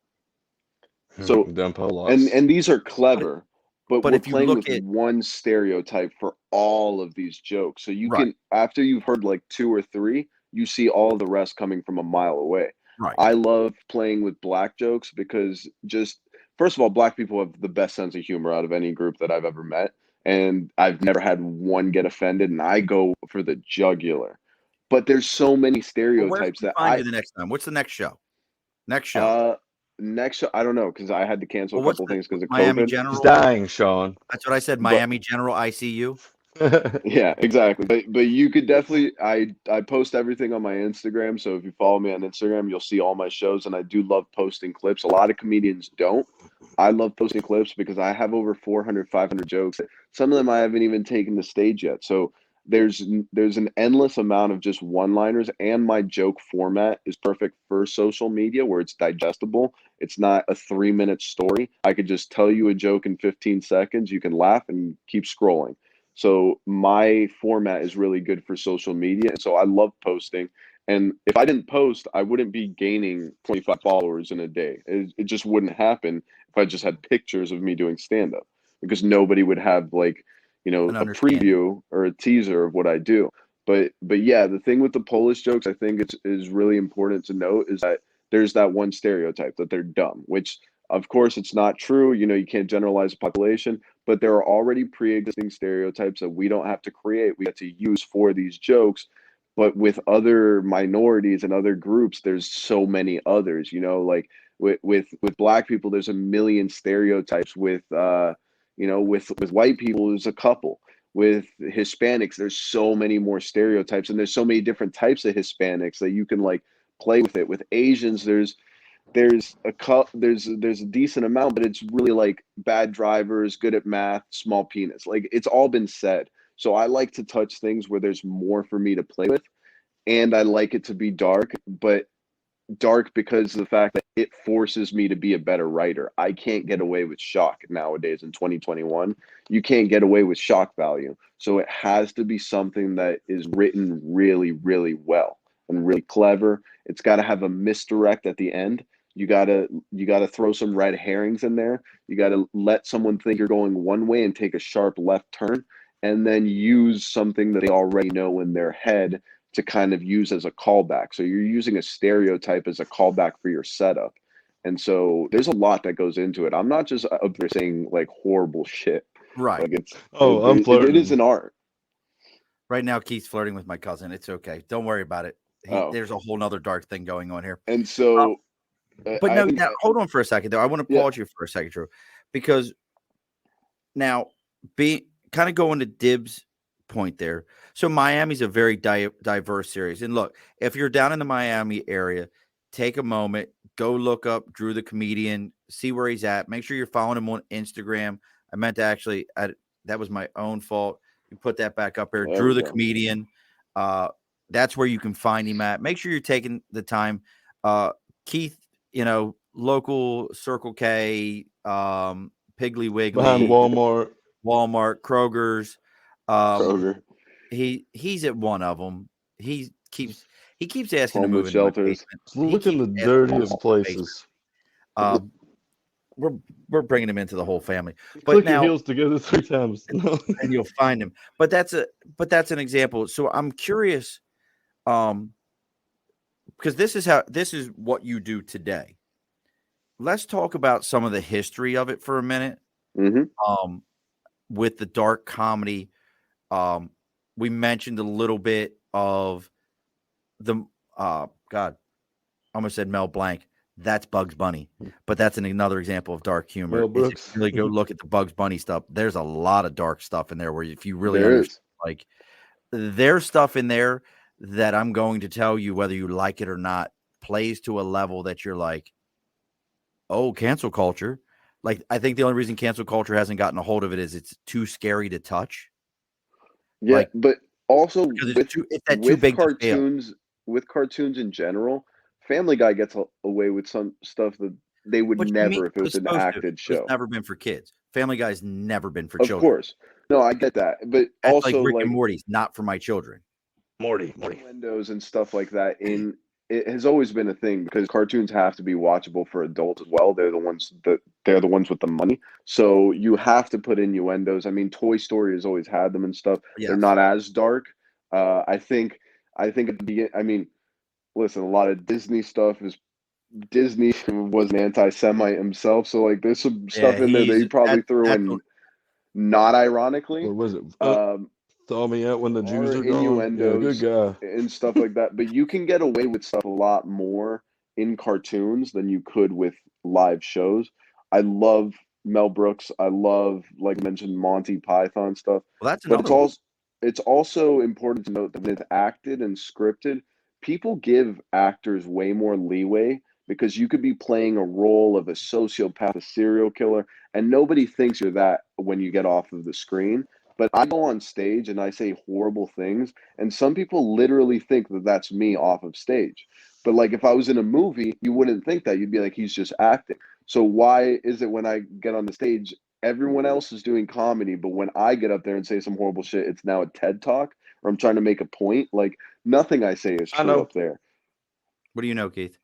So Dumb and Polacks. and these are But clever, but but we're if you playing look with at one stereotype for all of these jokes. So you right, can, after you've heard like two or three, you see all the rest coming from a mile away. right, I love playing with black jokes because just first of all, black people have the best sense of humor out of any group that I've ever met. And I've never had one get offended, and I go for the jugular. But there's so many well, where can stereotypes we that find you the next time? What's the next show? Next show. uh next I don't know because I had to cancel a Well, what's couple of the things because of Miami COVID. He's General? dying, Sean. That's what I said. But Miami General ICU. yeah, exactly. But you could definitely I post everything on my Instagram. So if you follow me on Instagram, you'll see all my shows, and I do love posting clips. A lot of comedians don't. I love posting clips because I have over 400, 500 jokes. Some of them I haven't even taken the stage yet. So there's there's an endless amount of just one-liners, and my joke format is perfect for social media where it's digestible. It's not a 3-minute story. I could just tell you a joke in 15 seconds. You can laugh and keep scrolling. So my format is really good for social media. And so I love posting. And if I didn't post, I wouldn't be gaining 25 followers in a day. It just wouldn't happen if I just had pictures of me doing stand up because nobody would have like, An a understanding. preview or a teaser of what I do. But yeah, the thing with the Polish jokes, I think it's is really important to note is that there's that one stereotype that they're dumb, which of course it's not true. You can't generalize the population, but there are already pre-existing stereotypes that we don't have to create. We have to use for these jokes. But with other minorities and other groups, there's so many others. Like with black people, there's a million stereotypes. With white people, there's a couple. With Hispanics, there's so many more stereotypes, and there's so many different types of Hispanics that you can like play with it. With Asians, there's a decent amount, but it's really like bad drivers, good at math, small penis. Like it's all been said. So I like to touch things where there's more for me to play with, and I like it to be dark, but dark because of the fact that it forces me to be a better writer. I can't get away with shock nowadays in 2021. You can't get away with shock value. So it has to be something that is written really, really well and really clever. It's got to have a misdirect at the end. You got to throw some red herrings in there. You got to let someone think you're going one way and take a sharp left turn and then use something that they already know in their head to kind of use as a callback. So you're using a stereotype as a callback for your setup. And so there's a lot that goes into it. I'm not just up there saying like horrible shit. Right. Like Oh, I'm it is flirting. an art. Right now, Keith's flirting with my cousin. It's okay. Don't worry about it. Oh, There's a whole nother dark thing going on here. and Um, so but I no, think now hold on for a second, though. I want to yeah, pause you for a second, Drew, because now be kind of going to Dib's point there. So Miami's a very diverse series, and look, if you're down in the Miami area, take a moment, go look up Drew the comedian, see where he's at. Make sure you're following him on Instagram. I meant to actually, that was my own fault. You put that back up there, there Drew we the go. comedian. That's where you can find him at. Make sure you're taking the time. Keith, local Circle K, Piggly Behind Wiggly, Walmart. Walmart, Kroger's. Um, Kroger, he's at one of them. He keeps asking to move homeless into my shelters. basement. He Look in keeps the asking to move into dirtiest my basement. places. Um, we're bringing him into the whole family. But Click your now, heels together 3 times. No. and you'll find him. But that's an example. So I'm curious, because this is what you do today. Let's talk about some of the history of it for a minute. Hmm. With the dark comedy, we mentioned a little bit of the God, I almost said Mel Blanc. That's Bugs Bunny, but that's another example of dark humor. Mel Is if Brooks. you really go look at the Bugs Bunny stuff, there's a lot of dark stuff in there. Where if you really There understand, is. like there's stuff in there that I'm going to tell you whether you like it or not plays to a level that you're like, oh, cancel culture. Like I think the only reason cancel culture hasn't gotten a hold of it is it's too scary to touch. Yeah, Like but also because with it's that too big to fail. with cartoons in general, Family Guy gets away with some stuff that they would What you mean? never if it But was it's an supposed to, acted but it's show. never been for kids. Family Guy's never been for Of children. course. No, I get that. But That's like also Rick and like Morty's not for my children. Morty. windows and stuff like that in it has always been a thing because cartoons have to be watchable for adults as well. They're the ones with the money. So you have to put innuendos. I mean, Toy Story has always had them and stuff. They're Yes. not as dark. I think at the beginning, I mean, listen, a lot of Disney stuff is Disney was an anti-Semite himself, so like there's some Yeah, stuff in there that he probably threw that's in not ironically. What was it? Um, Thaw me out when the Jews are are gone. Yeah, good innuendos guy. and stuff like that, but you can get away with stuff a lot more in cartoons than you could with live shows. I love Mel Brooks. I love, like I mentioned, Monty Python stuff. well, that's But another one. it's also important to note that when it's acted and scripted, people give actors way more leeway because you could be playing a role of a sociopath, a serial killer, and nobody thinks you're that when you get off of the screen. But I go on stage and I say horrible things, and some people literally think that that's me off of stage. But like if I was in a movie, you wouldn't think that. You'd be like, he's just acting. So why is it when I get on the stage, everyone else is doing comedy, but when I get up there and say some horrible shit, it's now a TED talk or I'm trying to make a point? Like nothing I say is I true know. up there. What do you know, Keith?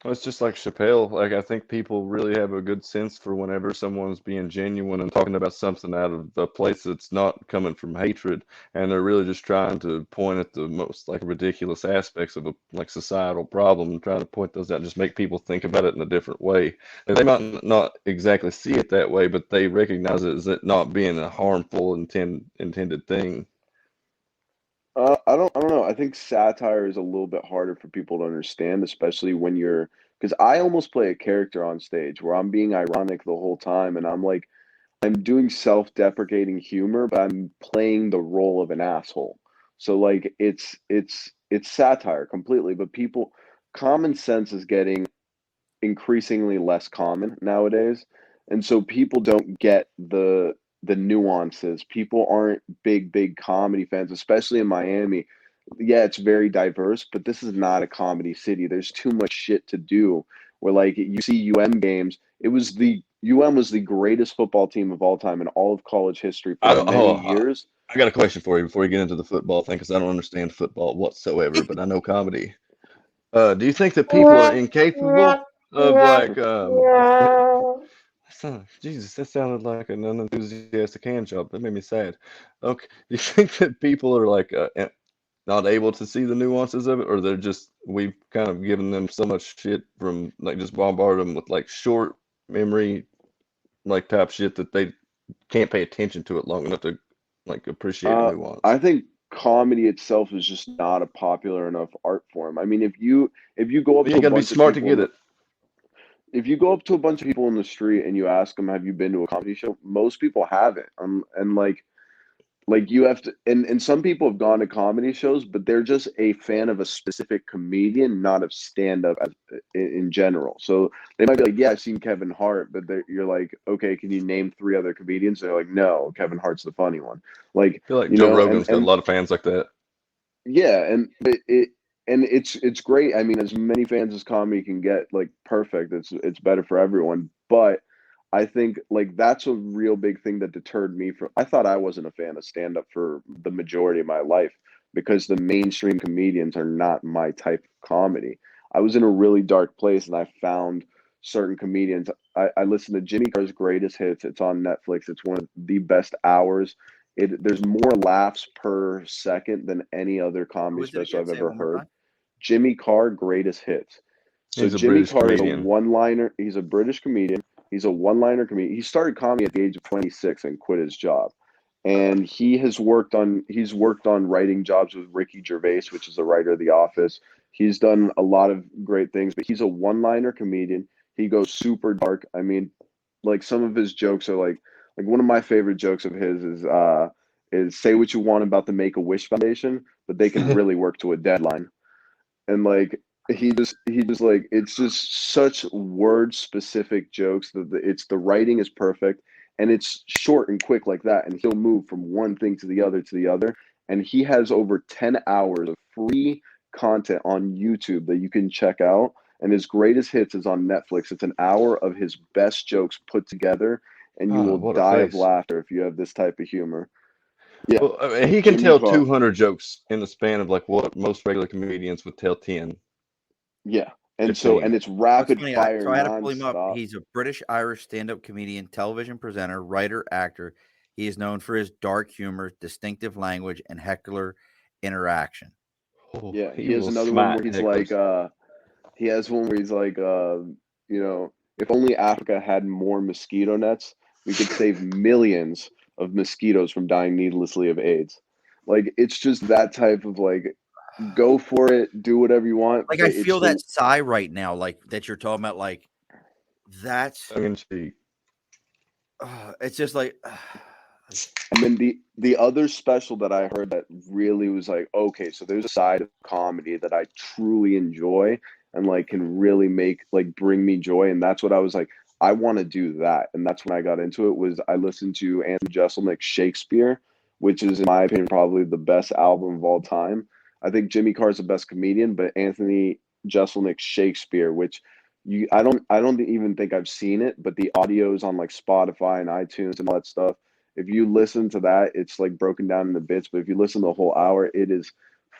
It's just like Chappelle. Like I think people really have a good sense for whenever someone's being genuine and talking about something out of a place that's not coming from hatred, and they're really just trying to point at the most like ridiculous aspects of a like societal problem and trying to point those out, and just make people think about it in a different way. And they might not exactly see it that way, but they recognize it as it not being a harmful intended thing. I don't know. I think satire is a little bit harder for people to understand, especially when you're because I almost play a character on stage where I'm being ironic the whole time and I'm like I'm doing self-deprecating humor, but I'm playing the role of an asshole. So like it's satire completely, but people common sense is getting increasingly less common nowadays. And so people don't get the nuances. People aren't big comedy fans, especially in Miami. Yeah, it's very diverse, but this is not a comedy city. There's too much shit to do. Where like you see UM games, it was the UM was the greatest football team of all time in all of college history for I don't, many oh, years. I got a question for you before we get into the football thing, because I don't understand football whatsoever, but I know comedy. Do you think that people are incapable of like Jesus, that sounded like an unenthusiastic hand job. That made me sad. Okay, do you think that people are like not able to see the nuances of it, or we've kind of given them so much shit from like just bombard them with like short memory like type shit that they can't pay attention to it long enough to like appreciate nuance. I think comedy itself is just not a popular enough art form. I mean, if you go up You to a got to be bunch of smart to people get in it. if you go up to a bunch of people in the street and you ask them, "Have you been to a comedy show?" Most people haven't. And like you have to, and some people have gone to comedy shows, but they're just a fan of a specific comedian, not of stand up in general. So they might be like, "Yeah, I've seen Kevin Hart," but you're like, "Okay, can you name three other comedians?" They're like, "No, Kevin Hart's the funny one." Like, I feel like you Joe know, and Rogan's got a lot of fans like that. yeah, and it's great. I mean, as many fans as comedy can get, like, perfect. It's better for everyone. But I think like that's a real big thing that deterred me from. I thought I wasn't a fan of stand up for the majority of my life because the mainstream comedians are not my type of comedy. I was in a really dark place and I found certain comedians. I listened to Jimmy Carr's Greatest Hits. It's on Netflix. It's one of the best hours. There's more laughs per second than any other Who comedy is it special again? I've Say it ever one more heard. time. Jimmy Carr Greatest Hits. So He's a Jimmy British Carr is a comedian. one-liner. He's a British comedian. He's a one-liner comedian. He started comedy at the age of 26 and quit his job. And he's worked on writing jobs with Ricky Gervais, which is the writer of The Office. He's done a lot of great things, but he's a one-liner comedian. He goes super dark. I mean, like some of his jokes are like one of my favorite jokes of his is say what you want about the Make-A-Wish Foundation, but they can really work to a deadline. And like he just like it's just such word specific jokes that the writing is perfect and it's short and quick like that, and he'll move from one thing to the other, and he has over 10 hours of free content on YouTube that you can check out, and his Greatest Hits is on Netflix. It's an hour of his best jokes put together, and you Oh, will what a die of face. laughter if you have this type of humor. Yeah, Well, I mean, he can Jimmy tell Carr. 200 jokes in the span of like what most regular comedians would tell 10, Yeah, and 15. it's Well, it's rapid funny. fire So I had to pull him up. nonstop. He's a British Irish stand up comedian, television presenter, writer, actor. He is known for his dark humor, distinctive language, and heckler interaction. Oh, Yeah, he he has will another one where smite he's like, hecklers. he has one where he's like, if only Africa had more mosquito nets, we could save millions of mosquitoes from dying needlessly of AIDS. Like, it's just that type of like, go for it, do whatever you want, Like but I it's feel the that sigh right now, like that you're talking about. Like that's, Tongue in cheek. it's just like, And then the other special that I heard that really was like, okay, so there's a side of comedy that I truly enjoy and like can really make like bring me joy. And that's what I was like, I want to do that. And that's when I got into it. Was I listened to Anthony Jeselnik's Shakespeare, which is in my opinion probably the best album of all time. I think Jimmy Carr's the best comedian, but Anthony Jeselnik's Shakespeare, which I don't even think I've seen it, but the audio is on like Spotify and iTunes and all that stuff. If you listen to that, it's like broken down into bits, but if you listen to the whole hour, it is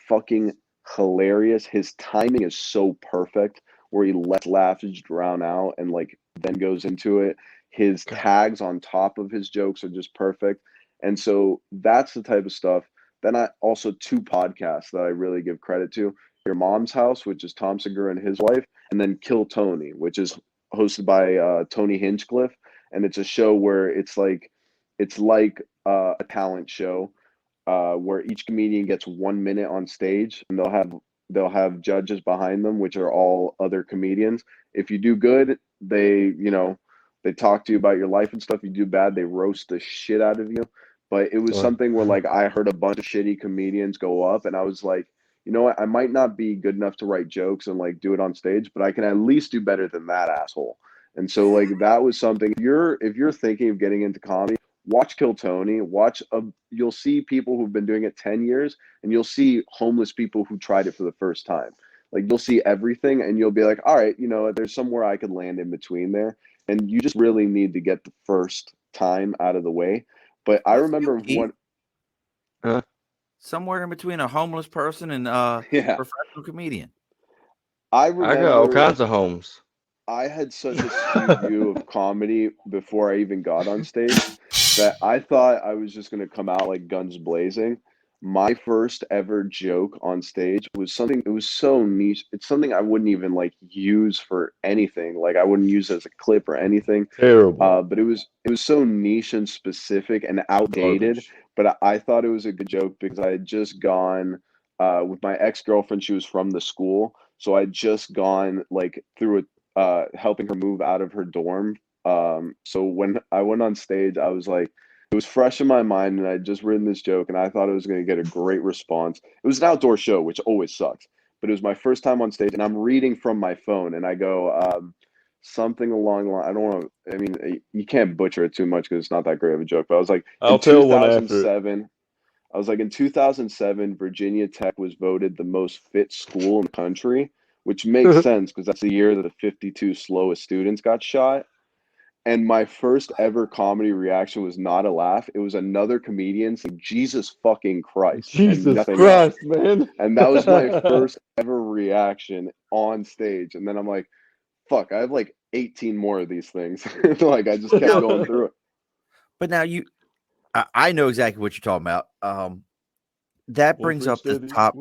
fucking hilarious. His timing is so perfect where he lets laughs drown out and like then goes into it. His God. tags on top of his jokes are just perfect. And so that's the type of stuff. Then I also two podcasts that I really give credit to. Your Mom's House, which is Tom Segura and his wife, and then Kill Tony, which is hosted by Tony Hinchcliffe. And it's a show where it's like a talent show where each comedian gets 1 minute on stage, and they'll have judges behind them, which are all other comedians. If you do good, they talk to you about your life and stuff. You do bad, they roast the shit out of you. But it was Well, something where like I heard a bunch of shitty comedians go up, and I was like, you know what? I might not be good enough to write jokes and like do it on stage, but I can at least do better than that asshole. And so like that was something. If you're thinking of getting into comedy, watch Kill Tony. You'll see people who've been doing it 10 years, and you'll see homeless people who tried it for the first time. Like you'll see everything, and you'll be like, all right, there's somewhere I could land in between there. And you just really need to get the first time out of the way. But I that's you, remember Keith. what, huh? Somewhere in between a homeless person and yeah, professional comedian. I I got all remember kinds of homes. I had such a skewed view of comedy before I even got on stage that I thought I was just going to come out like guns blazing. My first ever joke on stage was something, it was so niche. It's something I wouldn't even like use for anything. Like I wouldn't use it as a clip or anything. Terrible. But it was so niche and specific and outdated. Garbage. But I thought it was a good joke because I had just gone with my ex-girlfriend. She was from the school, so I had just gone like through helping her move out of her dorm. So when I went on stage, I was like, it was fresh in my mind, and I'd just written this joke, and I thought it was going to get a great response. It was an outdoor show, which always sucks, but it was my first time on stage, and I'm reading from my phone, and I go something along the line. I don't want to. I mean, you can't butcher it too much because it's not that great of a joke. But I was like, I'll in tell one after it. 2007. I was like, in 2007, Virginia Tech was voted the most fit school in the country, which makes sense because that's the year that the 52 slowest students got shot. And my first ever comedy reaction was not a laugh. It was another comedian saying, Jesus fucking Christ, and Jesus nothing else. Christ, man. And that was my first ever reaction on stage. And then I'm like, fuck, I have like 18 more of these things. Like, I just kept going through it. But now I know exactly what you're talking about. That brings up the top.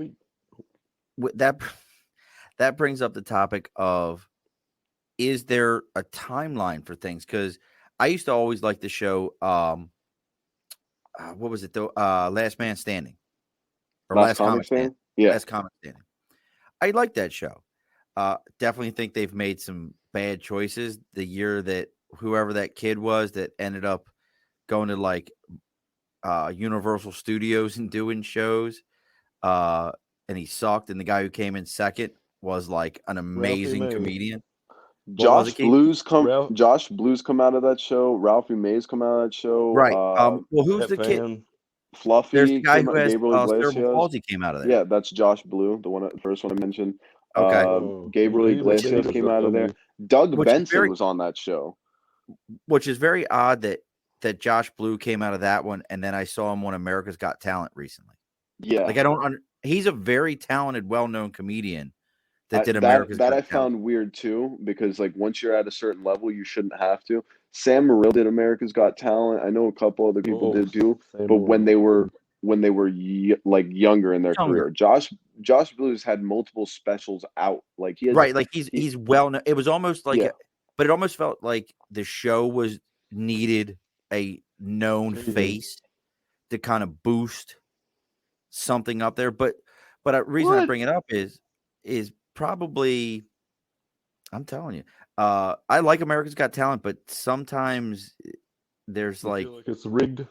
That brings up the topic of, is there a timeline for things? Because I used to always like the show. What was it though? Last Man Standing, or Last Comic Standing. Yeah, Last Comic Standing. I like that show. Definitely think they've made some bad choices. The year that whoever that kid was that ended up going to like Universal Studios and doing shows, and he sucked. And the guy who came in second was like an amazing comedian. Josh Blues come out of that show. Ralphie Mays come out of that show. Right. Well, who's the kid? Fluffy. There's the guy who has Gabriel Iglesias. cerebral palsy came out of there. Yeah, that's Josh Blue, the first one I mentioned. Okay. Gabriel Iglesias came out of there. Doug Benson was on that show. Which is very odd that Josh Blue came out of that one, and then I saw him on America's Got Talent recently. Yeah. Like he's a very talented, well-known comedian that did America's Got Talent. I found weird too, because like once you're at a certain level, you shouldn't have to. Sam Morril did America's Got Talent. I know a couple other people did too, but when they were like younger in their career, Josh Blues had multiple specials out. Like he has, right, like he's well known. It was almost like, but it almost felt like the show needed a known face to kind of boost something up there. But the reason I bring it up is probably, I'm telling you, I like America's Got Talent, but sometimes there's like it's rigged.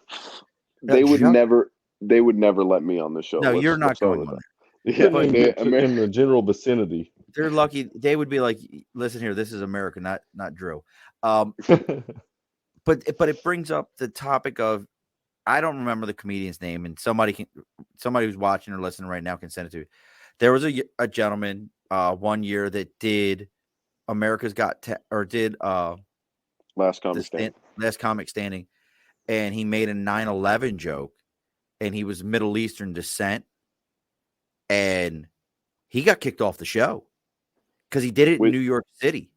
They would never let me on the show. No, you're not going on there. Yeah, in the general vicinity. They're lucky. They would be like, listen here, this is America, not Drew. But it brings up the topic of, I don't remember the comedian's name, and somebody who's watching or listening right now can send it to you. There was a gentleman one year that did America's Got did Last Comic Standing, and he made a 9/11 joke, and he was Middle Eastern descent, and he got kicked off the show because he did it in New York City,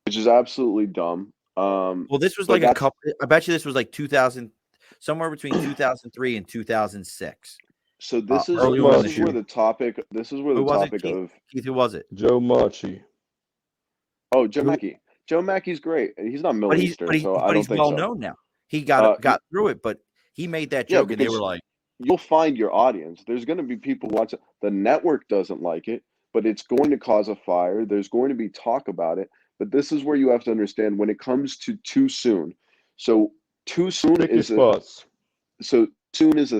which is absolutely dumb. Well, this was like a couple. I bet you this was like 2000, somewhere between 2003 and 2006. So this is where the topic. This is where the topic of Keith. Who was it? Joe Machi. Oh, Joe Machi. Joe Machi's great. He's not Middle Eastern, so I don't think so. But he's well known now. He got through it, but he made that joke, and they were like, "You'll find your audience. There's going to be people watching. The network doesn't like it, but it's going to cause a fire. There's going to be talk about it. But this is where you have to understand when it comes to too soon. So too soon is a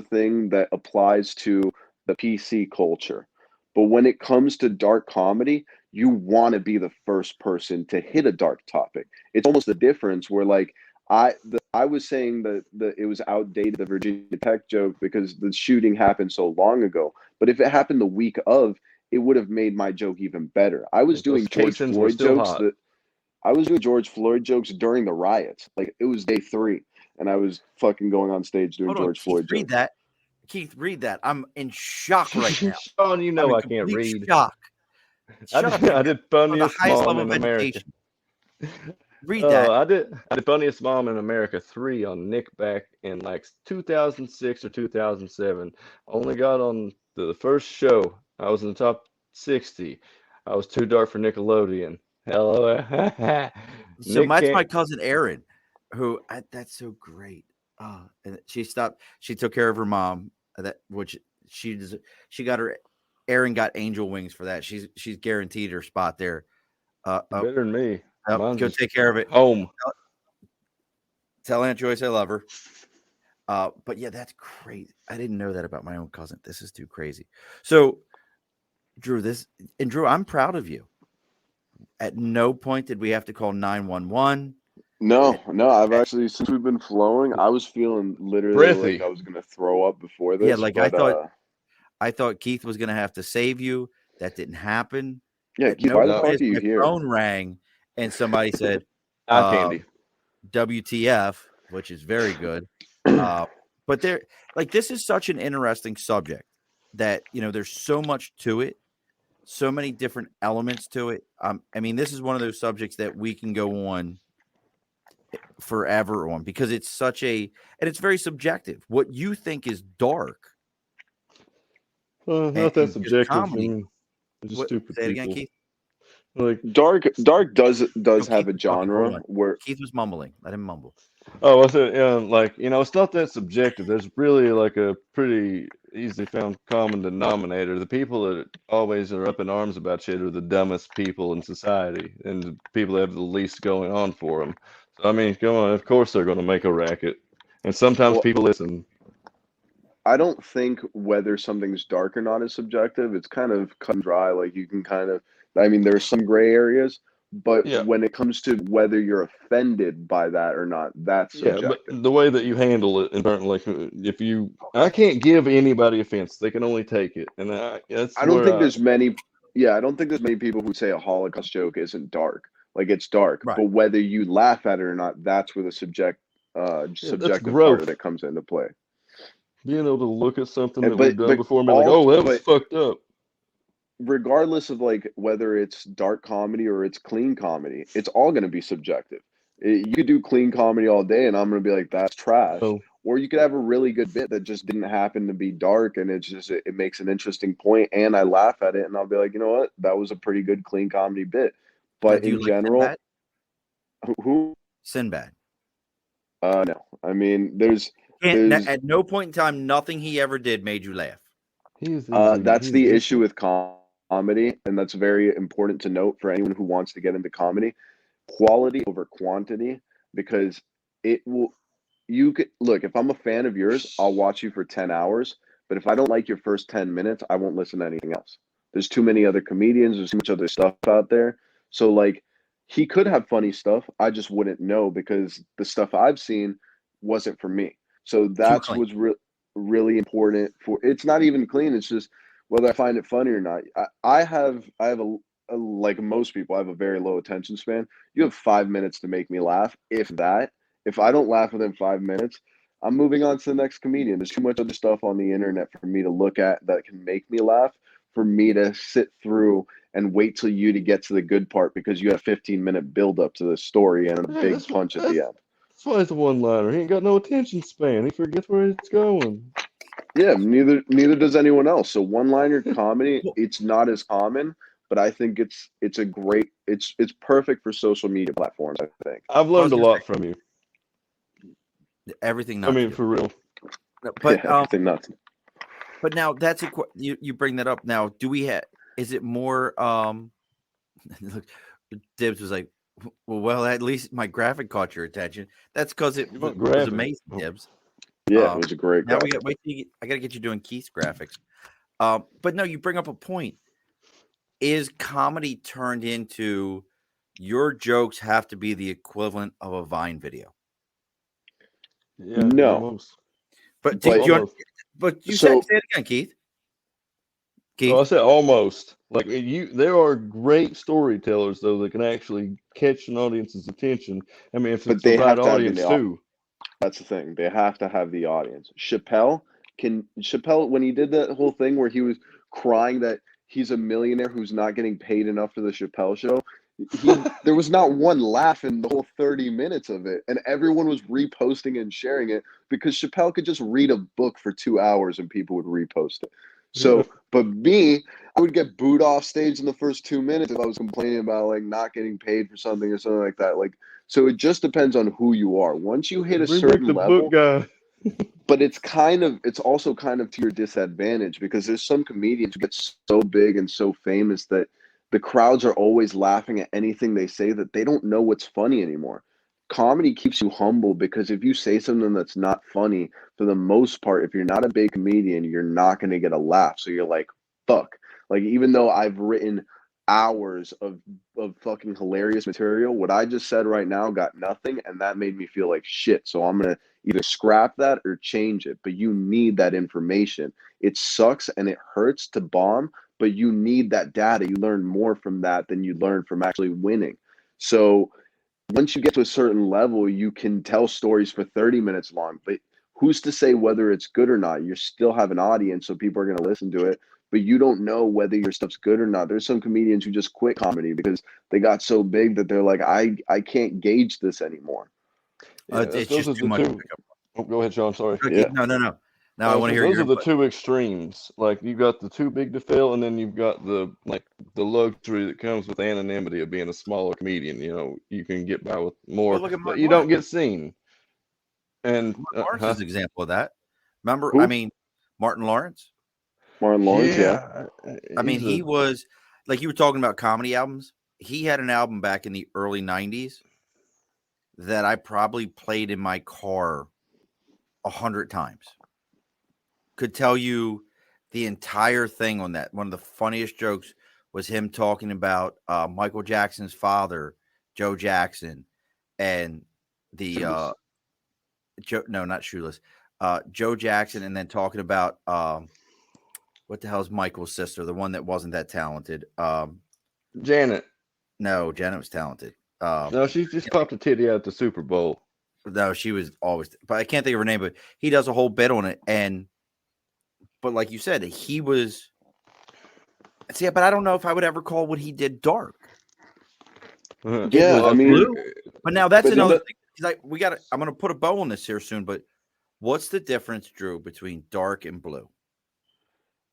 thing that applies to the PC culture. But when it comes to dark comedy, you want to be the first person to hit a dark topic. It's almost the difference where like I was saying that it was outdated, the Virginia Tech joke, because the shooting happened so long ago. But if it happened the week of, it would have made my joke even better. I was doing George Floyd jokes George Floyd jokes during the riots. Like it was day 3, and I was fucking going on stage doing George Floyd jokes. Keith, read that. I'm in shock right now. Sean, you know I can't read. Shock. I did funniest the highest mom level in of America. education. Read Oh, that. I did Funniest Mom in America 3 on Nick back in like 2006 or 2007. Only got on the first show. I was in the top 60. I was too dark for Nickelodeon. Hello. So Nick that's my can't. cousin Erin, that's so great. And she stopped. She took care of her mom. That which she got her. Erin got angel wings for that. She's guaranteed her spot there. Uh, uh, Better than me. Mine's Go just take care of it. home. Tell Aunt Joyce I love her. But yeah, that's crazy. I didn't know that about my own cousin. This is too crazy. So, Drew, I'm proud of you. At no point did we have to call 911. No, At, no, I've at actually since we've been flowing, I was feeling literally like Breathy. I was gonna throw up before yeah, this, like but I thought Keith was going to have to save you. That didn't happen. yeah, At Keith, no why the No, point fuck is are you my here? phone rang and somebody said, eye uh, candy. WTF, which is very good. Uh, but this is such an interesting subject that, there's so much to it, so many different elements to it. I mean, this is one of those subjects that we can go on forever on because and it's very subjective. What you think is dark Not that and just subjective. I comedy. mean, they're just What? stupid Say it again, people. Keith. Like, Dark No, does Keith have a was talking. Hold genre on. where Keith was mumbling. Let him mumble. oh, I said, like, it's not that subjective. There's really like a pretty easily found common denominator. The people that always are up in arms about shit are the dumbest people in society and the people that have the least going on for them. So, I mean, come on, of course they're going to make a racket. And sometimes well, people listen. I don't think whether something's dark or not is subjective. It's kind of cut and dry. Like you can kind of, I mean, there's some gray areas, but Yeah. when it comes to whether you're offended by that or not, that's Yeah, but subjective. the way that you handle it in turn, like I can't give anybody offense. They can only take it, and that's I don't where think I. there's many, yeah, I don't think there's many people who say a Holocaust joke isn't dark. Like it's dark, Right. but whether you laugh at it or not, that's where the Yeah, that's subjective part of growth. it comes into play. Being able to look at something And that we've done but before and be like, all oh, that was but fucked up. regardless of like whether it's dark comedy or it's clean comedy, it's all going to be subjective. You could do clean comedy all day, and I'm going to be like, that's trash. No, Or you could have a really good bit that just didn't happen to be dark, and it makes an interesting point, and I laugh at it, and I'll be like, you know what, that was a pretty good clean comedy bit. Now, But do you in like general, Sinbad? who? Sinbad. No. I mean, there's there's At no point in time, nothing he ever did made you laugh. that's he's the issue decent. with comedy, and that's very important to note for anyone who wants to get into comedy. Quality over quantity, because it will you could look, if I'm a fan of yours, I'll watch you for 10 hours, but if I don't like your first 10 minutes, I won't listen to anything else. There's too many other comedians, there's too much other stuff out there. So like he could have funny stuff, I just wouldn't know because the stuff I've seen wasn't for me. So Too that's clean. what's really important for it's not even clean, it's just whether I find it funny or not. I have like most people, I have a very low attention span. You have 5 minutes to make me laugh, if that. If I don't laugh within 5 minutes, I'm moving on to the next comedian. There's too much other stuff on the internet for me to look at that can make me laugh, for me to sit through and wait till you to get to the good part because you had a 15-minute build up to the story and a Hey, big punch at the end. that's why he's a one-liner. He ain't got no attention span. He forgets where it's going. Yeah, neither does anyone else. So one-liner comedy, Well, it's not as common, but I think it's a great it's perfect for social media platforms, I think. I've I was learned a gonna lot from you. say everything I not to mean, do. for real. No, Yeah, everything nuts. but now that's you bring that up. Now, do we have? Is it more? Look, Dibs was like, well, at least my graphic caught your attention. That's because it You want was graphic. amazing, Dibs. Yeah, it Um, was a great now we graphic. got wait. I got to get you doing Keith's graphics. But no, you bring up a point. Is comedy turned into your jokes have to be the equivalent of a Vine video? Yeah, No, almost. But but Almost. but you said so say it again, Keith. No, I Keith, said almost. Like there are great storytellers though that can actually catch an audience's attention. I mean, if it's but the they right have to have audience too. that's the thing. They have to have the audience. Chappelle when he did that whole thing where he was crying that he's a millionaire who's not getting paid enough for the Chappelle show, There was not one laugh in the whole 30 minutes of it, and everyone was reposting and sharing it because Chappelle could just read a book for 2 hours and people would repost it. Yeah. So, but me, I would get booed off stage in the first 2 minutes if I was complaining about like not getting paid for something or something like that. Like, so it just depends on who you are. Once you hit a Bring back certain the level, book guy. but it's also kind of to your disadvantage because there's some comedians who get so big and so famous that the crowds are always laughing at anything they say that they don't know what's funny anymore. Comedy keeps you humble because if you say something that's not funny, for the most part, if you're not a big comedian, you're not going to get a laugh. So you're like, fuck. Like, even though I've written hours of fucking hilarious material, what I just said right now got nothing, and that made me feel like shit. So I'm going to either scrap that or change it, but you need that information. It sucks and it hurts to bomb, but you need that data. You learn more from that than you learn from actually winning. So once you get to a certain level, you can tell stories for 30 minutes long, but who's to say whether it's good or not? You still have an audience, so people are going to listen to it, but you don't know whether your stuff's good or not. There's some comedians who just quit comedy because they got so big that they're like, I can't gauge this anymore. Yeah, It's those just are too the much. two. Oh, go ahead, Sean. Sorry. Okay, Yeah. no. Now I want to hear Those your are the input. two extremes. Like you got the too big to fail, and then you've got the luxury that comes with anonymity of being a smaller comedian. You know, you can get by with more, Well, look at but Martin you don't Lawrence. get seen. And Martin Lawrence is an example of that. Remember, Who? I mean, Martin Lawrence. Martin Lawrence, yeah. I mean, he's he a was like you were talking about comedy albums. He had an album back in the early '90s that I probably played in my car 100 times. Could tell you the entire thing on that. One of the funniest jokes was him talking about Michael Jackson's father, Joe Jackson, and the not Shoeless, Joe Jackson, and then talking about what the hell is Michael's sister, the one that wasn't that talented. Janet. No, Janet was talented. No, she just popped a titty out at the Super Bowl. No, she was always, but I can't think of her name. But he does a whole bit on it, but like you said, he was. See, but I don't know if I would ever call what he did dark. Yeah, I mean, blue. But now that's but then another thing. Like I'm going to put a bow on this here soon. But what's the difference, Drew, between dark and blue?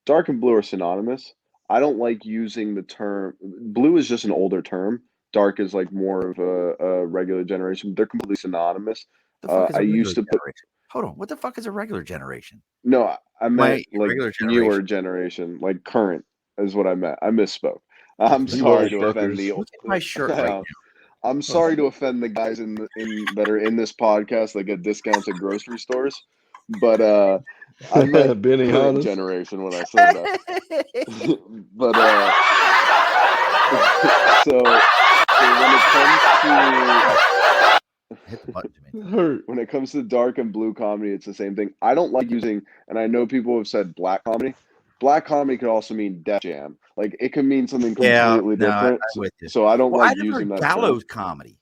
dark and blue are synonymous. I don't like using the term blue is just an older term. Dark is like more of a regular generation. They're completely synonymous. The fuck is I a regular used to put generation? Hold on. What the fuck is a regular generation? no, I meant like regular newer generation. generation, like current is what I meant. I misspoke. I'm You sorry old to offend fuckers. the Look at my shirt right now. I'm sorry to offend the guys in that are in this podcast that get discounts at grocery stores, but I meant Benny current Hannes. generation when I said that. But so Hit the button, Jimmy. Hurt. when it comes to dark and blue comedy, it's the same thing. I don't like using, and I know people have said black comedy. Black comedy could also mean Def Jam. Like it could mean something completely different. I'm with you. So I don't Well, I like never using heard that term. gallows comedy.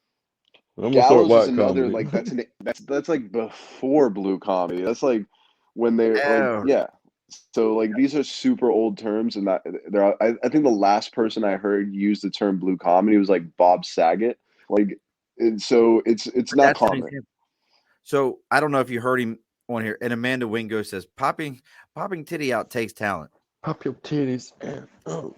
I'm gonna start Gallows is white another comedy. like that's like before blue comedy. That's like when they're like Oh. yeah. So like these are super old terms, and that I think the last person I heard use the term blue comedy was like Bob Saget. Like, so it's not That's an common. example. So I don't know if you heard him on here. And Amanda Wingo says, popping titty out takes talent. Pop your titties.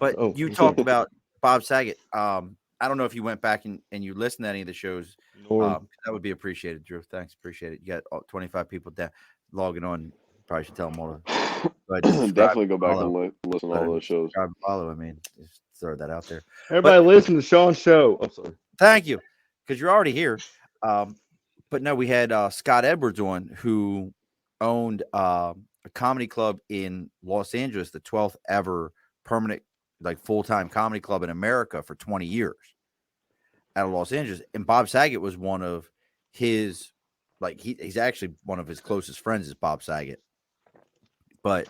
But you talked about Bob Saget. I don't know if you went back and you listened to any of the shows. That would be appreciated, Drew. Thanks. Appreciate it. You got 25 people down logging on. Probably should tell them all to definitely go back and listen to all those shows. Subscribe and follow. I mean, just throw that out there. Everybody listen to Sean's show. I'm sorry. Thank you. Because you're already here. But no, we had Scott Edwards on, who owned a comedy club in Los Angeles, the 12th ever permanent, like full-time comedy club in America for 20 years out of Los Angeles. And Bob Saget was one of his, like he's actually one of his closest friends is Bob Saget. But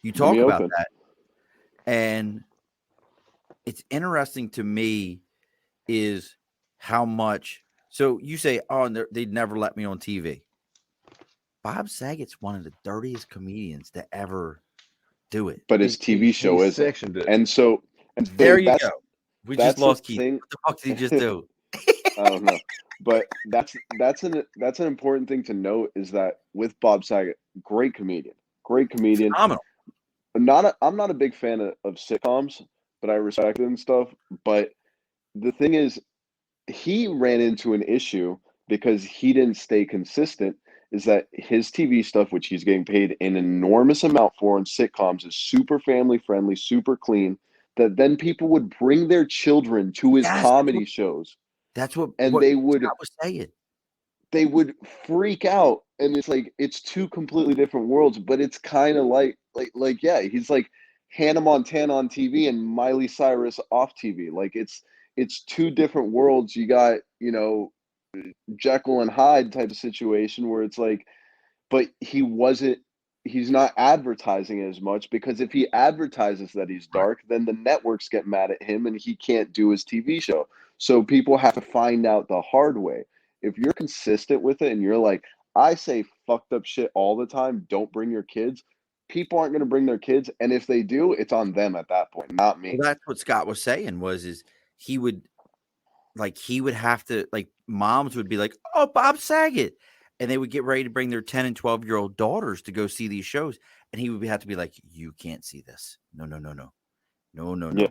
you talk about that, and it's interesting to me is how much. So you say, oh, they'd never let me on TV. Bob Saget's one of the dirtiest comedians to ever do it. But his TV show is sectioned it. And so there you go. We just That's the lost Keith. thing. What the fuck did he just do? I don't know, but that's an important thing to note is that with Bob Saget, great comedian. Phenomenal. I'm not a big fan of sitcoms, but I respect it and stuff. But the thing is, he ran into an issue because he didn't stay consistent. Is that his TV stuff, which he's getting paid an enormous amount for in sitcoms, is super family friendly, super clean. That then people would bring their children to his Yes, comedy shows, that's what and they Scott was saying. would freak out, and it's like it's two completely different worlds, but it's kind of like yeah, he's like Hannah Montana on TV and Miley Cyrus off TV. Like it's two different worlds. You got, Jekyll and Hyde type of situation where it's like, but he's not advertising as much, because if he advertises that he's Right. dark, then the networks get mad at him and he can't do his TV show. So people have to find out the hard way. If you're consistent with it and you're like, I say fucked up shit all the time, don't bring your kids, people aren't going to bring their kids. And if they do, it's on them at that point, not me. Well, that's what Scott was saying is he would have to, like, moms would be like, oh, Bob Saget. And they would get ready to bring their 10 and 12-year-old daughters to go see these shows. And he would have to be like, you can't see this. No. Yeah.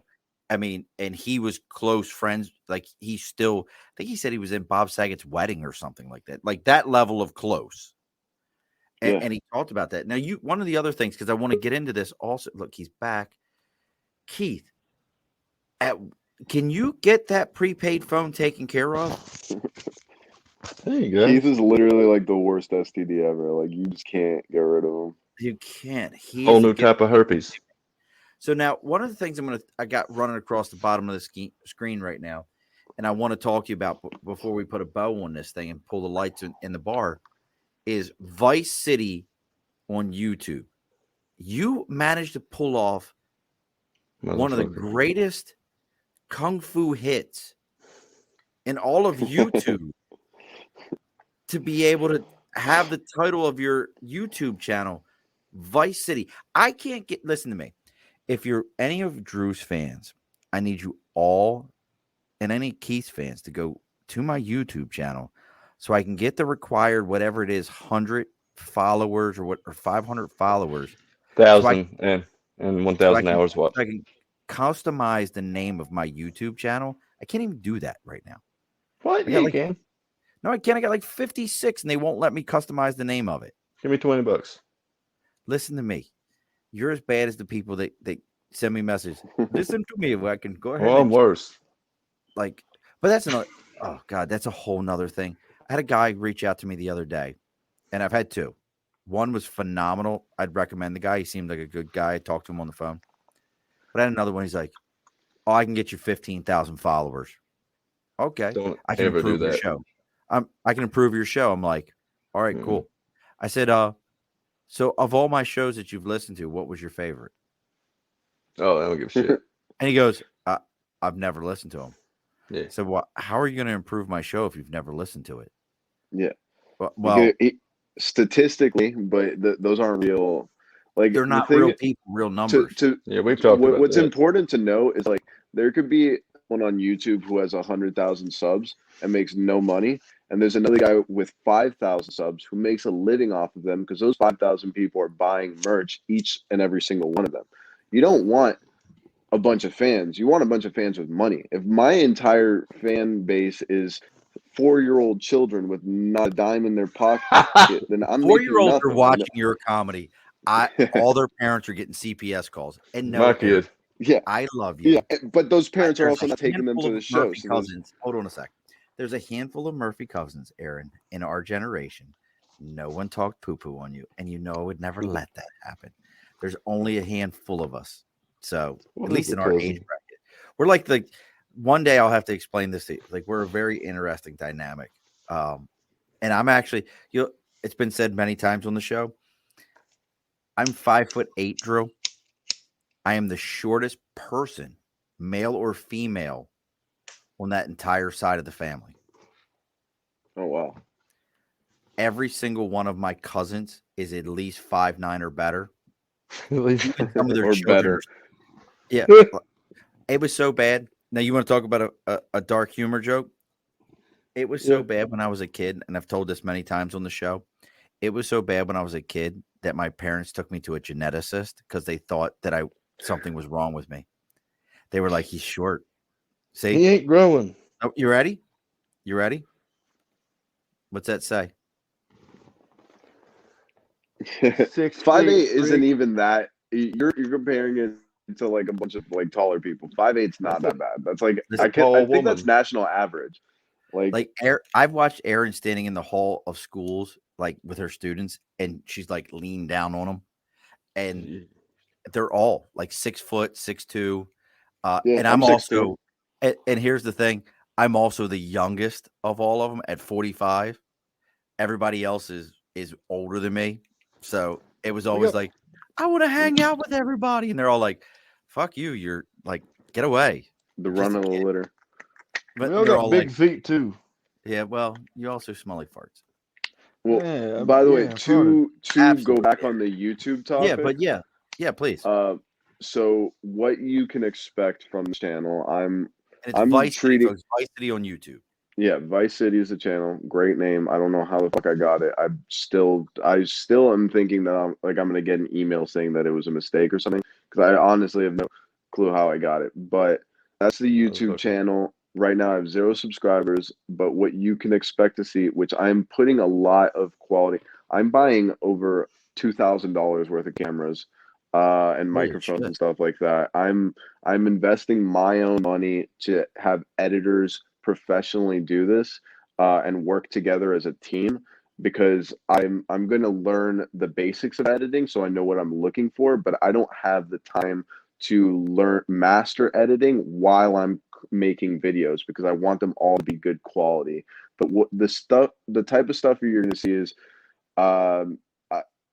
I mean, and he was close friends. Like, I think he said he was in Bob Saget's wedding or something like that. Like that level of close. Yeah. And he talked about that. Now, one of the other things, because I want to get into this also. Look, he's back. Keith, can you get that prepaid phone taken care of? There you go. Keith is literally like the worst STD ever. Like, you just can't get rid of him. You can't. Whole new type of herpes. So now, one of the things I got running across the bottom of the screen right now, and I want to talk to you about before we put a bow on this thing and pull the lights in the bar, is Vice City on YouTube. You managed to pull off one of the greatest kung fu hits in all of YouTube to be able to have the title of your YouTube channel, Vice City. Listen to me. If you're any of Drew's fans, I need you all and any Keith fans to go to my YouTube channel so I can get the required, whatever it is, 100 followers or 500 followers. 1,000 and 1,000 hours watched. So I can customize the name of my YouTube channel. I can't even do that right now. What? Yeah, you can. No, I can't. I got like 56 and they won't let me customize the name of it. Give me $20. Listen to me. You're as bad as the people that send me messages. Listen to me. I can go ahead. Well, I'm worse. But that's another. Oh God, that's a whole nother thing. I had a guy reach out to me the other day, and I've had two. One was phenomenal. I'd recommend the guy. He seemed like a good guy. I talked to him on the phone. But I had another one. He's like, "Oh, I can get you 15,000 followers." Okay, I can improve your show. I can improve your show. I'm like, all right, cool. I said, so of all my shows that you've listened to, what was your favorite? Oh, I don't give a shit. And he goes, I've never listened to him. Yeah. So how are you going to improve my show if you've never listened to it? Yeah. Well, statistically, but those aren't real. Like, they're not real people, real numbers. Yeah, we've talked about what's that. important to know is, like, there could be one on YouTube who has 100,000 subs and makes no money, and there's another guy with 5,000 subs who makes a living off of them because those 5,000 people are buying merch, each and every single one of them. You don't want a bunch of fans. You want a bunch of fans with money. If my entire fan base is 4-year-old children with not a dime in their pocket, then I'm 4-year-olds are watching your comedy. All their parents are getting CPS calls. And no, my kid. Yeah, I love you. Yeah, but those parents are also not taking them to the show. Hold on a sec. There's a handful of Murphy cousins, Aaron, in our generation. No one talked poo-poo on you, and I would never let that happen. There's only a handful of us. So at least in our age bracket, we're like one day I'll have to explain this to you. Like, we're a very interesting dynamic. And I'm actually, it's been said many times on the show. I'm 5'8", Drew. I am the shortest person, male or female, on that entire side of the family. Oh, wow. Every single one of my cousins is at least 5'9" or better. Even some of their or children better. Yeah. It was so bad. Now you want to talk about a dark humor joke? It was Yeah. so bad when I was a kid, and I've told this many times on the show. It was so bad when I was a kid that my parents took me to a geneticist because they thought that something was wrong with me. They were like, "He's short." See? He ain't growing. Oh, you ready? You ready? What's that say? 6 5'8" feet, isn't freak. even that. You're comparing it to like a bunch of like taller people. 5'8's not That's that bad. That's like Listen, I tall think that's woman. national average. Like like I've watched Erin standing in the hall of schools, like with her students, and she's like leaned down on them, and Yeah. they're all like 6 foot, 6'2". yeah, And I'm I'm 6'2". also, and here's the thing, I'm also the youngest of all of them at 45. Everybody else is older than me, so it was We always got like, I want to hang out with everybody, and they're all like, "Fuck you, you're like, get away, The you're just run a of the kid." litter. But we all they're got all like, big feet too. "Yeah, well, you also smell like farts." Well, Yeah, by the way, I farted. to go Absolutely, back yeah, on the YouTube yeah, topic, but yeah, please. uh, so what you can expect from the channel, And it's I'm Vice City, treating. folks. Vice City on YouTube. Yeah, Vice City is the channel. Great name. I don't know how the fuck I got it. I still am thinking that I'm gonna get an email saying that it was a mistake or something because I honestly have no clue how I got it. But that's the YouTube Motherfucker. channel. Right now I have 0 subscribers, but what you can expect to see, which I'm putting a lot of quality. I'm buying over $2,000 worth of cameras, and Holy microphones shit! and stuff like that. I'm investing my own money to have editors professionally do this, and work together as a team because I'm going to learn the basics of editing so I know what I'm looking for, but I don't have the time to learn master editing while I'm making videos because I want them all to be good quality. But what the type of stuff you're going to see is, um,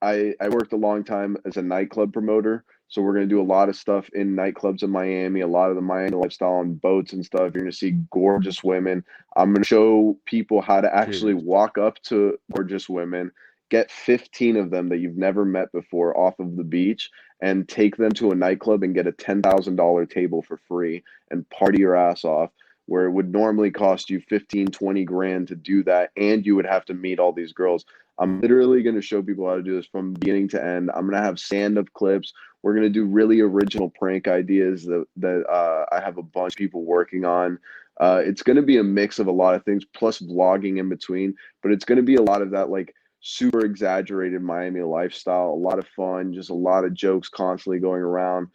I, I worked a long time as a nightclub promoter, so we're gonna do a lot of stuff in nightclubs in Miami, a lot of the Miami lifestyle on boats and stuff. You're gonna see gorgeous women. I'm gonna show people how to actually Cheers. walk up to gorgeous women, get 15 of them that you've never met before off of the beach, and take them to a nightclub and get a $10,000 table for free and party your ass off. Where it would normally cost you 15, 20 grand to do that, and you would have to meet all these girls. I'm literally going to show people how to do this from beginning to end. I'm going to have stand-up clips. We're going to do really original prank ideas that I have a bunch of people working on. It's going to be a mix of a lot of things, plus vlogging in between. But it's going to be a lot of that like super exaggerated Miami lifestyle, a lot of fun, just a lot of jokes constantly going around.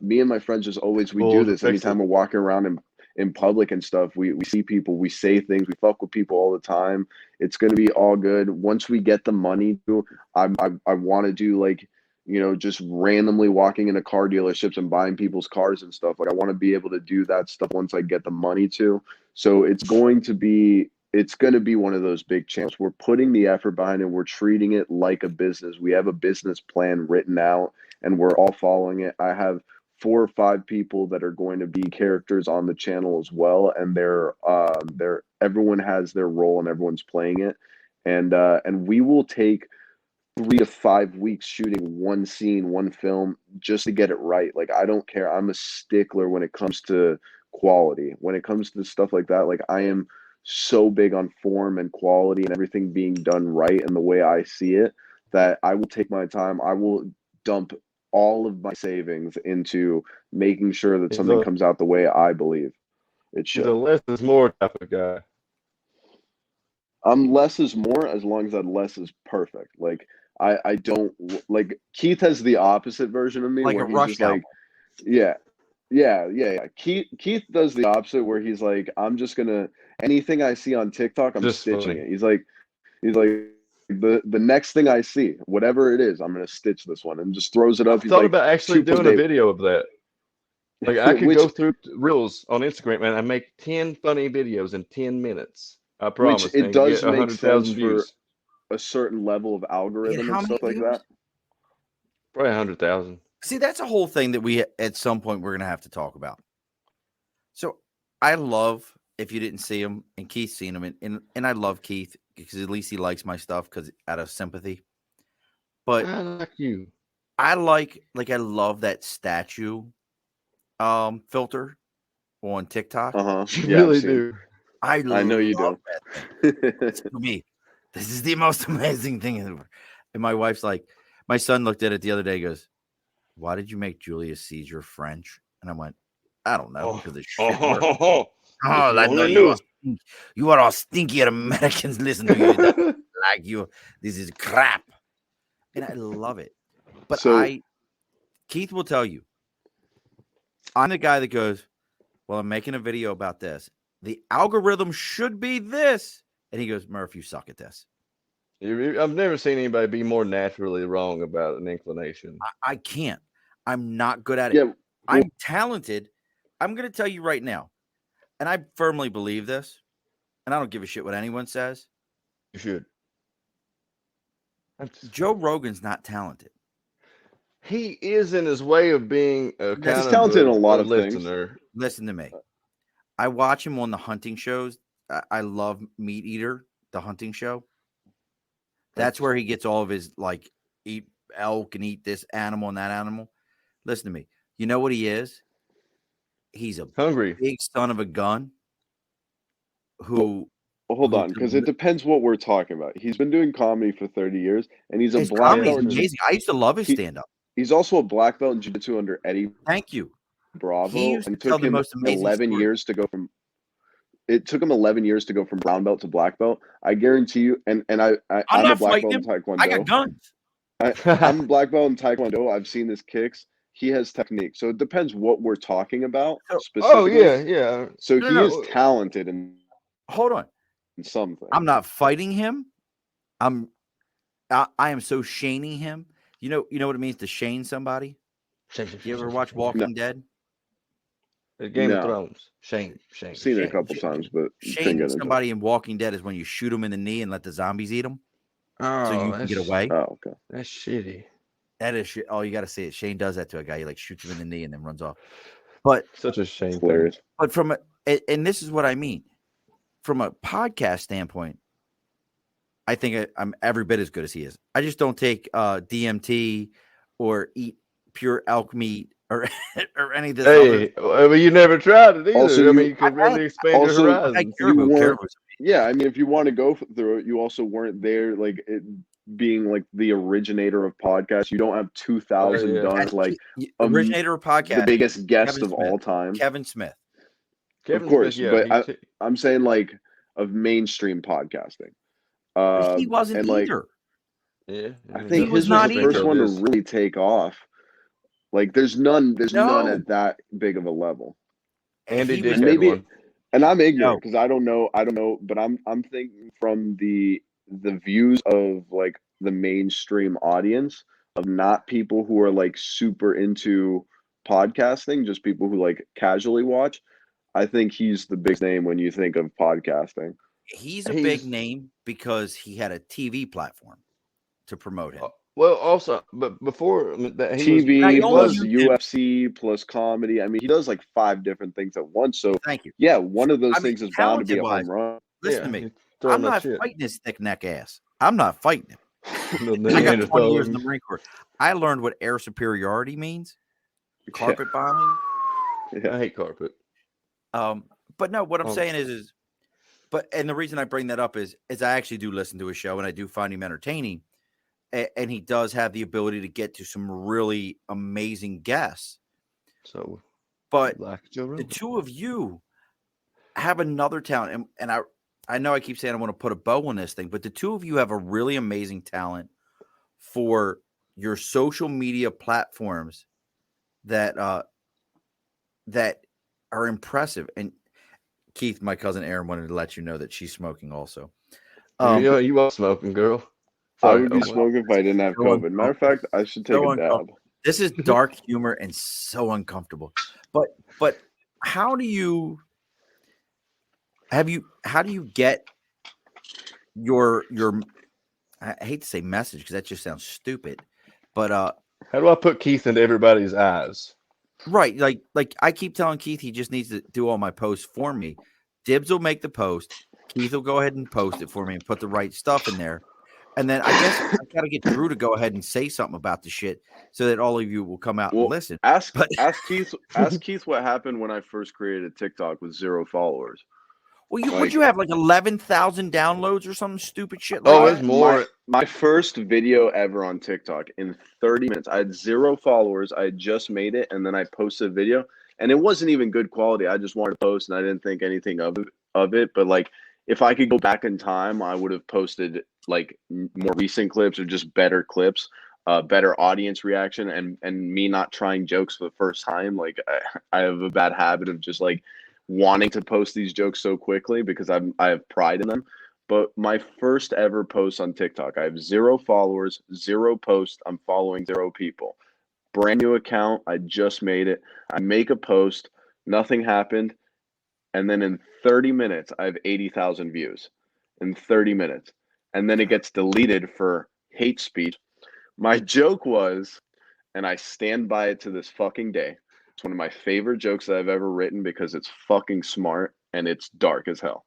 Me and my friends just always we do Spoiled or this fix anytime it. we're walking around in public and stuff. We see people, we say things, we fuck with people all the time. It's gonna be all good. Once we get the money to, I want to do like, just randomly walking into car dealerships and buying people's cars and stuff. Like I want to be able to do that stuff once I get the money to. So it's going to be one of those big channels. We're putting the effort behind it. We're treating it like a business. We have a business plan written out and we're all following it. I have 4 or 5 people that are going to be characters on the channel as well, and they're everyone has their role and everyone's playing it, and we will take 3 to 5 weeks shooting one scene, one film, just to get it right. Like I don't care. I'm a stickler when it comes to quality. When it comes to stuff like that, like I am so big on form and quality and everything being done right and the way I see it that I will take my time. I will dump all of my savings into making sure that He's something a comes out the way I believe it he's a should. less is more type of guy. I'm less is more as long as that less is perfect. Like I don't like Keith has the opposite version of me Like a where he's Rush just like, album. yeah, yeah. Keith does the opposite where he's like, I'm just gonna anything I see on TikTok, I'm Just stitching funny. it. He's like the next thing I see, whatever it is, I'm gonna stitch this one and just throws it I've up. He's thought like about actually 2 posts doing a a day, video of that. Like I could which go through reels on Instagram and I make 10 funny videos in 10 minutes. I which promise, it and get does make sense 100,000 for views. a certain level of You get algorithm and how many stuff like that. views? Probably 100,000. See, that's a whole thing that we at some point we're gonna have to talk about. So I love if you didn't see him, and Keith's seen him, and I love Keith because at least he likes my stuff because out of sympathy. But I like you. I love that statue filter. on TikTok. You Yeah, really I've seen. do. I know you love do. that thing. To me, this is the most amazing thing in the world. And my wife's like, my son looked at it the other day, goes, "Why did you make Julius Caesar French?" And I went, "I don't know, because it's shit work." If Oh, you I know only knew. you are all stinky Americans. Listen to you, like you. This is crap, and I love it. But So Keith will tell you, I'm the guy that goes, "Well, I'm making a video about this. The algorithm should be this," and he goes, "Murph, you suck at this." I've never seen anybody be more naturally wrong about an inclination. I can't. I'm not good at it. yeah, I'm talented. I'm going to tell you right now, and I firmly believe this, and I don't give a shit what anyone says. You should. Joe Rogan's not talented. He is in his way of being a kind he's of talented in a lot of listener. Listen to me. I watch him on the hunting shows. I love Meat Eater, the hunting show. That's where he gets all of his, like, eat elk and eat this animal and that animal. Listen to me. You know what he is? He's a Hungry. big son of a gun who. Well, hold on, because it depends what we're talking about. He's been doing comedy for 30 years, and he's a His black comedy belt. is in amazing. I used to love his he- stand-up. He's also a black belt in jiu-jitsu under Eddie Thank you. Bravo, He used and to tell took the him most amazing 11 stories. years to go from. It took him 11 years to go from brown belt to black belt. I guarantee you, and I'm a not black fighting belt in him. Taekwondo. I got guns. I'm a black belt in Taekwondo. I've seen his kicks. He has technique. So it depends what we're talking about specifically. Yeah. So No, he no. is talented in Hold on. something. I'm not fighting him. I am so shaning him. You know what it means to shane somebody? You ever watch Walking Dead? Game No. of Thrones. Shame. I've seen it a couple times, but didn't Shaning get into it. somebody in Walking Dead is when you shoot them in the knee and let the zombies eat them, Oh, so you can get away. Oh, okay. That's shitty. That is shit. Oh, you got to see it. Shane does that to a guy. He like shoots him in the knee and then runs off. But Such a shame. Hilarious. But and this is what I mean, from a podcast standpoint, I think I'm every bit as good as he is. I just don't take DMT or eat pure elk meat or any of this. Hey, well, you never tried it either. Also, you could really expand your also, horizons. Yeah, I mean, if you want to go through it, you also weren't there, like it being like the originator of podcasts. You don't have 2,000 done, like originator of podcast, the biggest guest Kevin of Smith. all time, Kevin Smith. Of course, but I'm saying like of mainstream podcasting. He wasn't and like, either. Yeah, I think was his not was the first either. one to really take off. Like, there's none at that big of a level. Andy did maybe, one. and I'm ignorant because I don't know, but I'm thinking from the views of like the mainstream audience of not people who are like super into podcasting, just people who like casually watch. I think he's the big name when you think of podcasting. He's a big name because he had a TV platform to promote him. Well, also, but before that, TV plus UFC plus comedy. I mean, he does like 5 different things at once. So thank you. Yeah, one of those things is bound to be a home run. Listen to me. I'm not fighting his thick neck ass. I'm not fighting him. I got 20 years in the Marine Corps. I learned what air superiority means. Carpet bombing. Yeah, I hate carpet. But no, what I'm saying is, and the reason I bring that up is I actually do listen to his show and I do find him entertaining. And he does have the ability to get to some really amazing guests. So, but the two of you have another talent. And I know I keep saying I want to put a bow on this thing, but the two of you have a really amazing talent for your social media platforms that are impressive. And Keith, my cousin Erin, wanted to let you know that she's smoking also. You are smoking, girl. I would be smoking if I didn't have COVID. Matter of fact, I should take a dab. This is dark humor and so uncomfortable. But how do you get your I hate to say message because that just sounds stupid, but how do I put Keith into everybody's eyes? Right, like I keep telling Keith he just needs to do all my posts for me. Dibs will make the post. Keith will go ahead and post it for me and put the right stuff in there. And then I guess I got to get Drew to go ahead and say something about the shit so that all of you will come out and Well, listen. ask But Keith what happened when I first created TikTok with 0 followers. would Like, you have like 11,000 downloads or some stupid shit like Oh, that? it's more. my first video ever on TikTok in 30 minutes. I had 0 followers. I had just made it, and then I posted a video, and it wasn't even good quality. I just wanted to post, and I didn't think anything of it. But like, if I could go back in time, I would have posted like more recent clips or just better clips, better audience reaction, and me not trying jokes for the first time. Like, I have a bad habit of just like wanting to post these jokes so quickly because I have pride in them. But my first ever post on TikTok, I have 0 followers, 0 posts. I'm following 0 people. Brand new account. I just made it. I make a post. Nothing happened. And then in 30 minutes, I have 80,000 views in 30 minutes. And then it gets deleted for hate speech. My joke was, and I stand by it to this fucking day, it's one of my favorite jokes that I've ever written because it's fucking smart and it's dark as hell.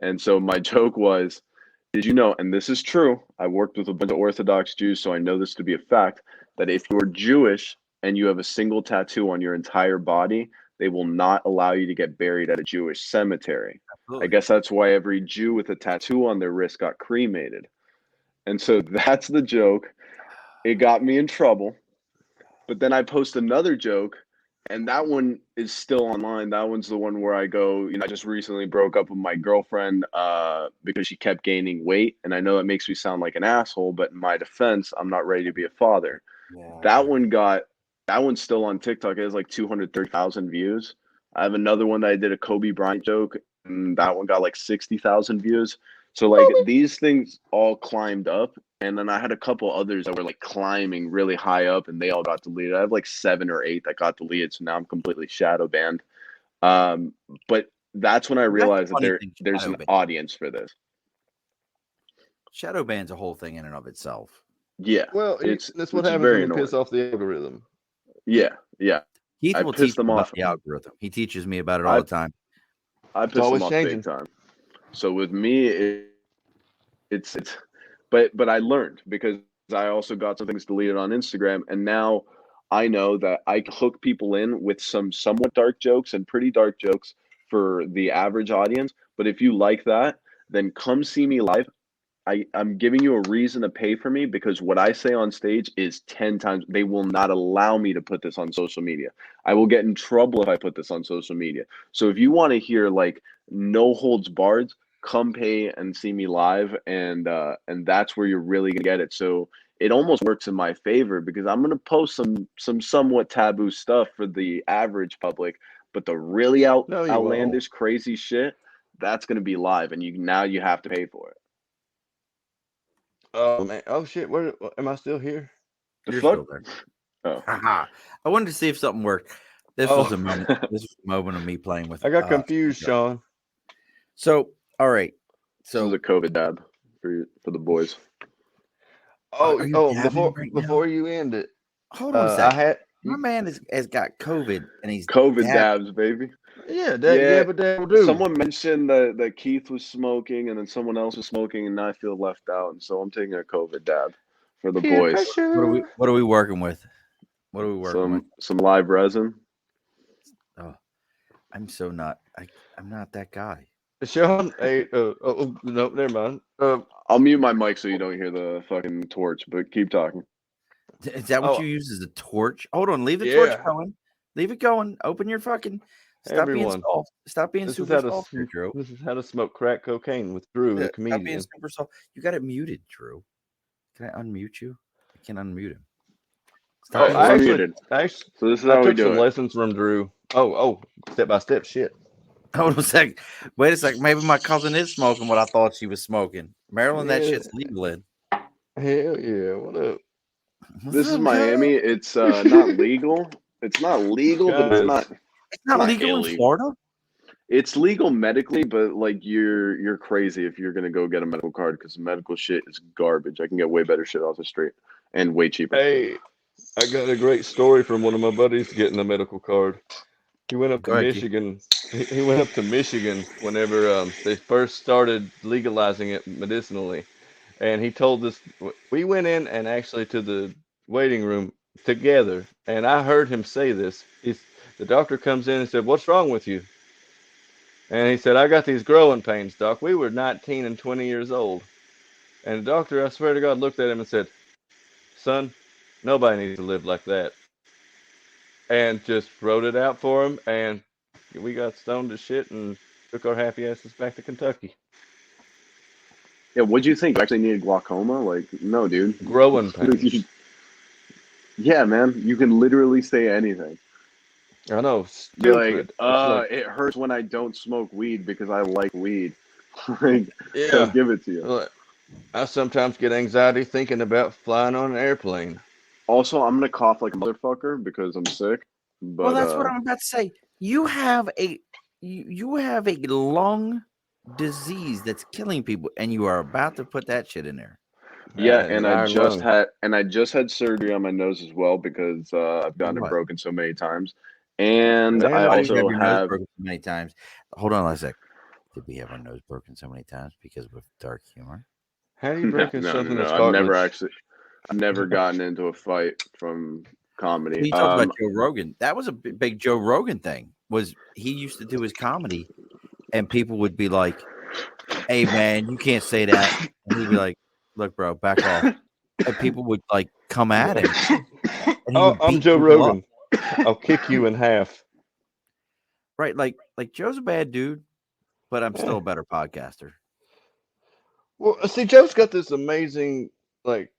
And so my joke was, did you know, and this is true, I worked with a bunch of Orthodox Jews, so I know this to be a fact, that if you're Jewish and you have a single tattoo on your entire body, they will not allow you to get buried at a Jewish cemetery. Absolutely. I guess that's why every Jew with a tattoo on their wrist got cremated. And so that's the joke. It got me in trouble. But then I post another joke, and that one is still online. That one's the one where I go, I just recently broke up with my girlfriend because she kept gaining weight. And I know that makes me sound like an asshole, but in my defense, I'm not ready to be a father. Yeah. That one's still on TikTok. It has like 230,000 views. I have another one that I did a Kobe Bryant joke, and that one got like 60,000 views. So like these things all climbed up. And then I had a couple others that were like climbing really high up, and they all got deleted. I have like 7 or 8 that got deleted, so now I'm completely shadow banned. But that's when I That's the realized that funny thing, there's shadow an ban. audience for this. Shadow ban's a whole thing in and of itself. Yeah, Well, that's what happens very when you piss annoying. off the algorithm. Yeah. Keith I will piss teach them me about off. the algorithm. He teaches me about it all the time. I It's piss them always off changing. big time. So with me, it's but I learned because I also got some things deleted on Instagram, and now I know that I can hook people in with some somewhat dark jokes and pretty dark jokes for the average audience. But if you like that, then come see me live. I'm giving you a reason to pay for me because what I say on stage is 10 times. They will not allow me to put this on social media. I will get in trouble if I put this on social media. So if you want to hear like no holds barred, come pay and see me live, and that's where you're really gonna get it. So it almost works in my favor because I'm gonna post some somewhat taboo stuff for the average public, but the really No, you won't. outlandish, crazy shit, that's gonna be live, and you have to pay for it. Oh man! Oh shit! Where am I still here? The You're fuck? still there. Oh. Haha. I wanted to see if something worked. This Oh. was a moment. This was a moment of me playing with. I got confused, Sean. So, all right. This is So, a COVID dab for the boys. Oh, are you oh! dabbing right now? Before you end it, Hold on a I second. had My man has got COVID and he's COVID dabbing. dabs, baby. yeah, Yeah, but that will do. Someone mentioned that Keith was smoking, and then someone else was smoking, and now I feel left out, and so I'm taking a COVID dab for the Peer boys. pressure. What are we working with? What are we working with? Some live resin. Oh, I'm so not. I'm not that guy. Sean, hey, oh, no, never mind. I'll mute my mic so you don't hear the fucking torch, but keep talking. Is that what Oh. you use as a torch? Hold on, leave the torch Yeah. going. Leave it going. Open your fucking. Stop being Everyone. soft. Stop being This is super how to soft, here, Drew. this is how to smoke crack cocaine with Drew, the Stop being comedian. super soft. You got it muted, Drew. Can I unmute you? I can unmute him. Oh, Alright, I we're actually, muted. So this is I how we took do some it. lessons from Drew. Oh, step by step shit. Hold on a second. Wait a second. Maybe my cousin is smoking what I thought she was smoking. Maryland, that Yeah. shit's legal in. Hell yeah! What up? This is Miami. It's not legal. It's not legal, but it's Guys. not legal in illegal. Florida. It's legal medically, but like you're crazy if you're gonna go get a medical card because medical shit is garbage. I can get way better shit off the street and way cheaper. Hey, I got a great story from one of my buddies getting a medical card. He went up to Michigan. He went up to Michigan whenever they first started legalizing it medicinally, And he told us we went in and actually to the waiting room together, and I heard him say this. The doctor comes in and said, "What's wrong with you?" And he said, "I got these growing pains, doc." We were 19 and 20 years old. And the doctor, I swear to God, looked at him and said, "Son, nobody needs to live like that." And just wrote it out for him. And we got stoned as shit and took our happy asses back to Kentucky. Yeah, what'd you think? You actually needed glaucoma? Like, no, dude. Growing pains. Yeah, man. You can literally say anything. I know, Be like, stupid. It's like, it hurts when I don't smoke weed because I like weed. Like, they'll yeah. give it to you. Look, I sometimes get anxiety thinking about flying on an airplane. Also, I'm gonna cough like a motherfucker because I'm sick. Well, But that's what I'm about to say. You have a lung disease that's killing people, and you are about to put that shit in there. yeah, The iron lung. I just had surgery on my nose as well because I've gotten it What? broken so many times, and Man, I Why did you have also your nose have broken so many times? Hold on a sec. Did we have our nose broken so many times because of dark humor? How do you break in something that's I've cartilage? never gotten into a fight from comedy. He talks about Joe Rogan. That was a big Joe Rogan thing. Was he used to do his comedy, and people would be like, "Hey man, you can't say that," and he'd be like, "Look, bro, back off," and people would like come at him, and he Oh, would I'm beat Joe people up. Rogan. I'll kick you in half. Right? Like Joe's a bad dude, but I'm still Yeah. a better podcaster. Well, see, Joe's got this amazing like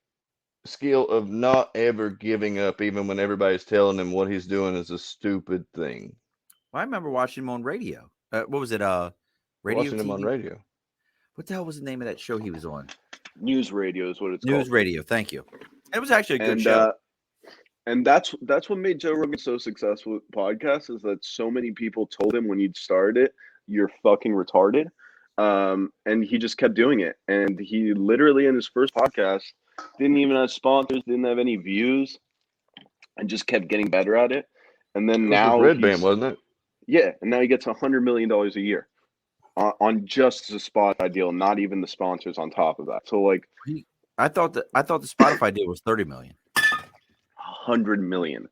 skill of not ever giving up, even when everybody's telling him what he's doing is a stupid thing. Well, I remember watching him on radio. What was it? Radio Watching him on TV. radio. What the hell was the name of that show he was on? News radio is what it's News called, Radio. Thank you. It was actually a good and show. and that's what made Joe Rogan so successful with podcasts is that so many people told him when he'd started it, "You're fucking retarded," and he just kept doing it. And he literally in his first podcast didn't even have sponsors, didn't have any views, and just kept getting better at it. And then It was with now Red Band, wasn't it? yeah, and now he gets $100 million a year on just the Spotify deal, not even the sponsors on top of that. So like, I thought the Spotify deal was 30 million. 100 million.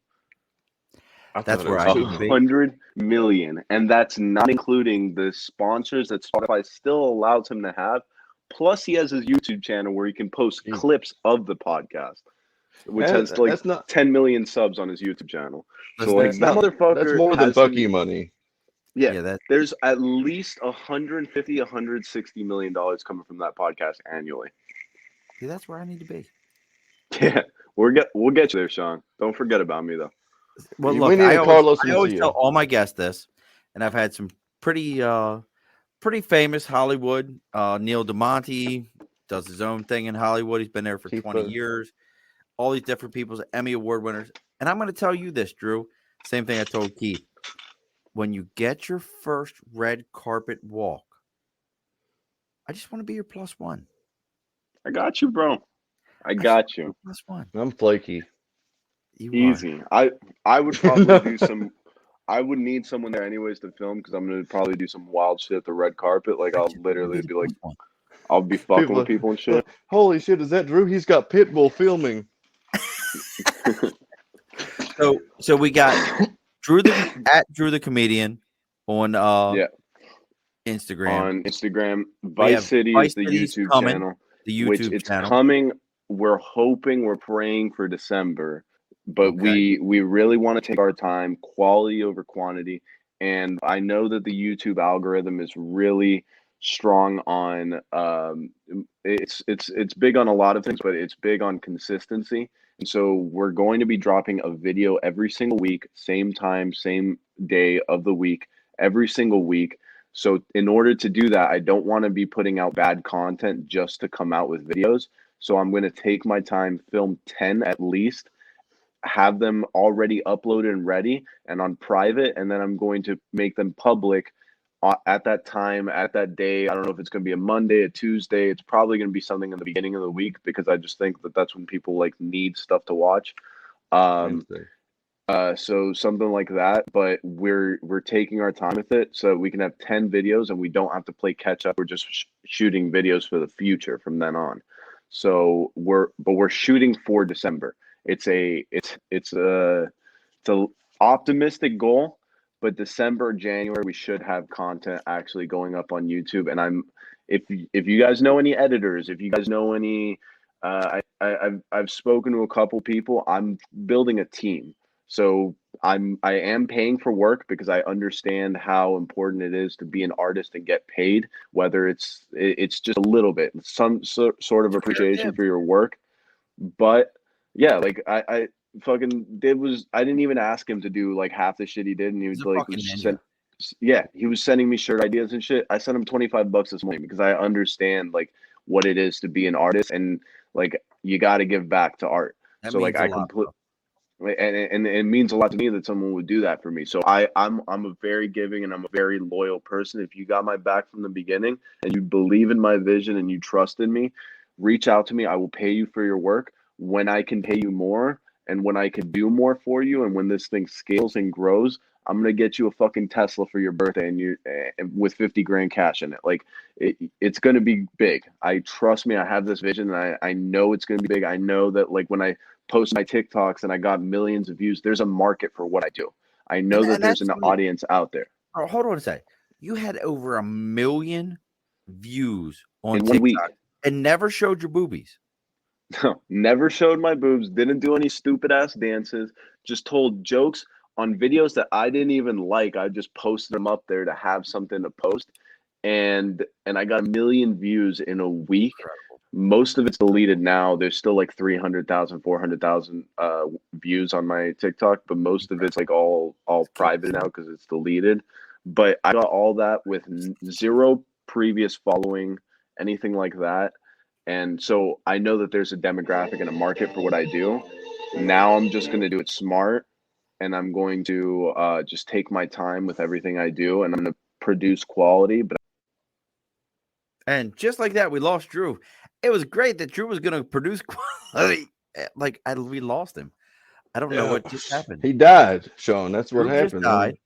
That's where I was need too. to be. 100 million, and that's not including the sponsors that Spotify still allows him to have. Plus, he has his YouTube channel where he can post clips of the podcast, which has like That's not 10 million subs on his YouTube channel. So like that's that not motherfucker that's more than has fuck to- you money. Yeah, there's at least 150, 160 million dollars coming from that podcast annually. See, that's where I need to be. Yeah, we'll get you there, Sean. Don't forget about me though. Well, We look, need a Carlos I always Mencia. tell all my guests this, and I've had some pretty famous Hollywood. Neil DeMonte does his own thing in Hollywood. He's been there for 20 years. All these different people's Emmy Award winners. And I'm going to tell you this, Drew. Same thing I told Keith. When you get your first red carpet walk, I just want to be your plus one. I got you, bro. I got you. Plus one. I'm flaky. You Easy. are. I would probably do some. I would need someone there anyways to film because I'm gonna probably do some wild shit at the red carpet. Like I'll literally be like, I'll be fucking with people and shit. Holy shit! Is that Drew? He's got Pitbull filming. So we got Drew the comedian on Instagram. On Instagram, Vice City is the YouTube channel. The YouTube which it's channel. coming. We're praying for December, but we really want to take our time, quality over quantity. And I know that the YouTube algorithm is really strong on it's big on a lot of things, but it's big on consistency. And so we're going to be dropping a video every single week, same time, same day of the week, every single week. So in order to do that, I don't want to be putting out bad content just to come out with videos. So I'm going to take my time, film 10 at least, have them already uploaded and ready and on private, and then I'm going to make them public at that time, at that day. I don't know if it's going to be a Monday, a Tuesday. It's probably going to be something in the beginning of the week because I just think that that's when people like need stuff to watch. So something like that, but we're taking our time with it so we can have 10 videos and we don't have to play catch up. We're just shooting videos for the future from then on. So we're shooting for December. It's a optimistic goal, but December, January, we should have content actually going up on YouTube. And if you guys know any editors, if you guys know any, I've spoken to a couple people. I'm building a team, so I am paying for work because I understand how important it is to be an artist and get paid, whether it's just a little bit, some sort of appreciation for your work. But yeah, like I fucking did was I didn't even ask him to do like half the shit he did, and he He's was a like fucking ninja. yeah, he was sending me shirt ideas and shit. I sent him $25 this morning because I understand like what it is to be an artist, and like you got to give back to art. That So like means a I lot, complete bro. and it means a lot to me that someone would do that for me. So I'm a very giving and I'm a very loyal person. If you got my back from the beginning and you believe in my vision and you trust in me, reach out to me. I will pay you for your work when I can pay you more and when I can do more for you, and when this thing scales and grows. I'm gonna get you a fucking Tesla for your birthday, and you with 50 grand cash in it. Like it's gonna be big. I trust me. I have this vision, and I know it's gonna be big. I know that like when I post my TikToks and I got millions of views, there's a market for what I do. I know that And there's that's an audience out there. oh, hold on a second. You had over 1 million views on In 1 week. TikTok and never showed your boobies. No, never showed my boobs, didn't do any stupid ass dances, just told jokes on videos that I didn't even like. I just posted them up there to have something to post. And I got 1 million views in a week. Incredible. Most of it's deleted now. There's still like 300,000, 400,000 views on my TikTok, but most of it's like all private now because it's deleted. But I got all that with zero previous following, anything like that. And so I know that there's a demographic and a market for what I do. Now I'm just going to do it smart, and I'm going to just take my time with everything I do, and I'm going to produce quality. But And just like that, we lost Drew. It was great that Drew was going to produce quality. Like we lost him. I don't know what just happened. He died, Sean. That's what Drew just happened. died.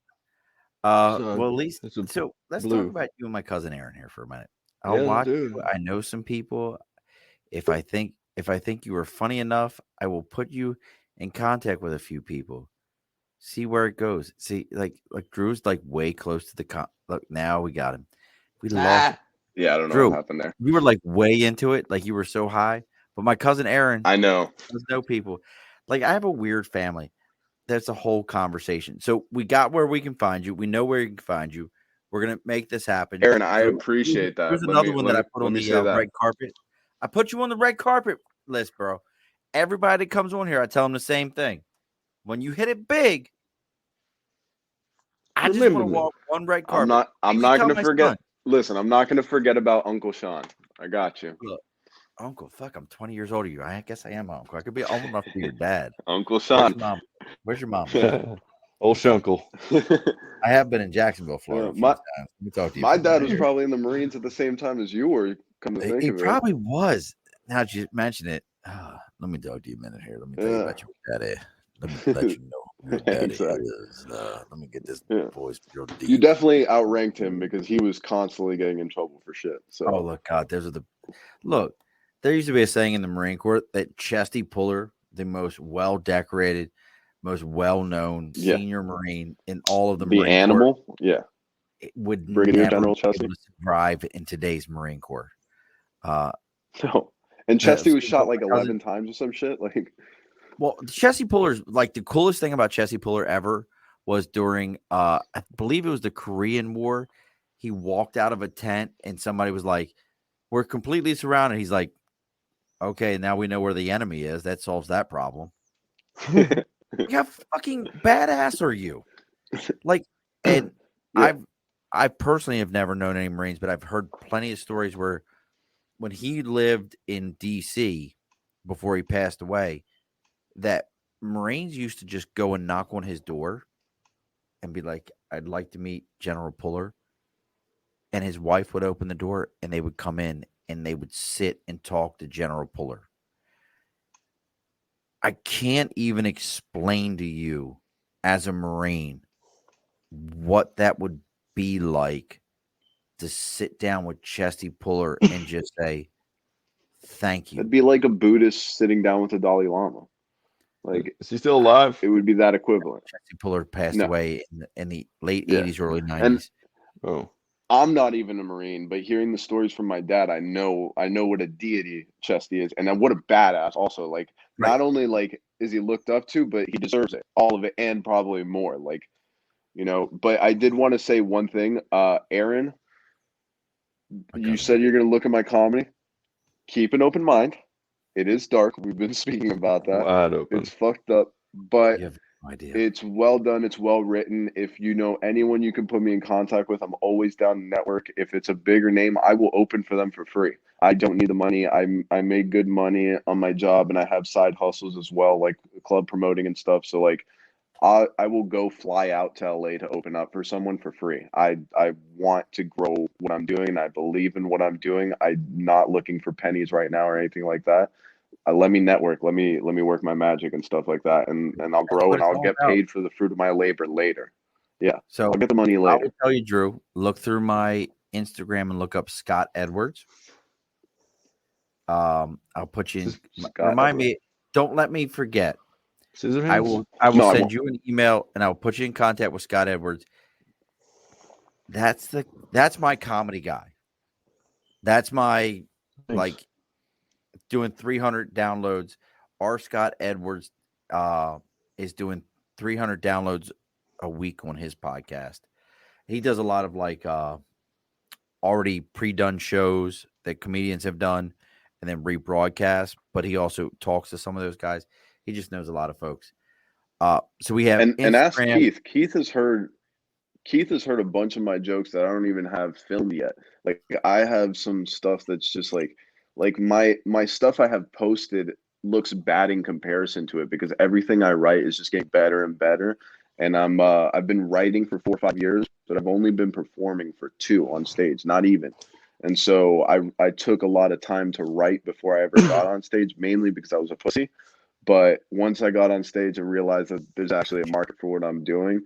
So Well, at least it's a so let's blue. talk about you and my cousin Aaron here for a minute. Yeah, I'll let's watch do you. it. I know some people. If I think you are funny enough, I will put you in contact with a few people. See where it goes. See, like Drew's like way close to the look. Now we got him. We lost yeah, I don't know Drew. what happened there. You were like way into it, like you were so high. But my cousin Aaron, I know. does know people. Like I have a weird family. That's a whole conversation. So we got where we can find you. We know where we can find you. We're gonna make this happen. Aaron, I Drew, appreciate that. here's another one that I put Let on me the say that. red carpet. I put you on the red carpet list, bro. Everybody that comes on here, I tell them the same thing. When you hit it big, I just want to walk one red carpet. I'm You not tell gonna my forget. son, Listen, I'm not gonna forget about Uncle Sean. I got you. look, Uncle, fuck, I'm 20 years older than you. I guess I am Uncle. I could be old enough to be your dad. Uncle Where's Sean. your mom? Where's your mom? Old Shunkle. I have been in Jacksonville, Florida a few times. Let me talk to you. My dad was probably in the Marines at the same time as you were. Come to think He of it, probably was. Now that you mention it, let me talk to you a minute here. Let me tell you about your daddy. Let me let you know who your daddy Exactly. is. Let me get this voice real deep. You definitely outranked him because he was constantly getting in trouble for shit. So, oh look, God, look. There used to be a saying in the Marine Corps that Chesty Puller, the most well decorated, most well known senior Marine in all of the Marine animal, Corps, it would Brigadier never General be Chesty. able to survive in today's Marine Corps. No, and Chesty was shot like 11 times or some shit. Like, well, Chesty Puller's like the coolest thing about Chesty Puller ever was during, I believe it was the Korean War. He walked out of a tent and somebody was like, "We're completely surrounded." He's like, "Okay, now we know where the enemy is. That solves that problem." How fucking badass are you? Like, and I personally have never known any Marines, but I've heard plenty of stories where when he lived in DC before he passed away, that Marines used to just go and knock on his door and be like, "I'd like to meet General Puller." And his wife would open the door and they would come in and they would sit and talk to General Puller. I can't even explain to you as a Marine what that would be like to sit down with Chesty Puller and just say, Thank you. It'd be like a Buddhist sitting down with the Dalai Lama. Like, Is he still alive? it would be that equivalent. Jesse Pullard passed No. away in the late Yeah. 80s, early 90s. And Oh, I'm not even a Marine, but hearing the stories from my dad, I know what a deity Chesty is, and then what a badass. Also, like, Right. not only like is he looked up to, but he deserves it, all of it, and probably more. Like, you know. But I did want to say one thing, Aaron. You said you're gonna look at my comedy. Keep an open mind. It is dark. We've been speaking about that. wide open. It's fucked up, but You have no idea. it's well done. It's well written. If you know anyone you can put me in contact with, I'm always down to network. If it's a bigger name, I will open for them for free. I don't need the money. I make good money on my job, and I have side hustles as well, like club promoting and stuff. So like, I will go fly out to LA to open up for someone for free. I want to grow what I'm doing. I believe in what I'm doing. I'm not looking for pennies right now or anything like that. Let me network. Let me work my magic and stuff like that, and I'll grow what and it's I'll all get about. paid for the fruit of my labor later. Yeah, So I'll get the money I later. will tell you, Drew, look through my Instagram and look up Scott Edwards. I'll put you in. Scott Remind Edwards. me. Don't let me forget. Scissorhands? I will No, I send won't. you an email and I'll put you in contact with Scott Edwards. That's my comedy guy. That's my Thanks. like doing 300 downloads. Our Scott Edwards is doing 300 downloads a week on his podcast. He does a lot of like already pre-done shows that comedians have done and then rebroadcast, but he also talks to some of those guys. He just knows a lot of folks. So we have And ask Instagram. Keith. Keith has heard a bunch of my jokes that I don't even have filmed yet. Like, I have some stuff that's just like my stuff I have posted looks bad in comparison to it because everything I write is just getting better and better. And I've been writing for 4 or 5 years, but I've only been performing for 2 on stage, not even. And so I took a lot of time to write before I ever got on stage, mainly because I was a pussy. But once I got on stage and realized that there's actually a market for what I'm doing,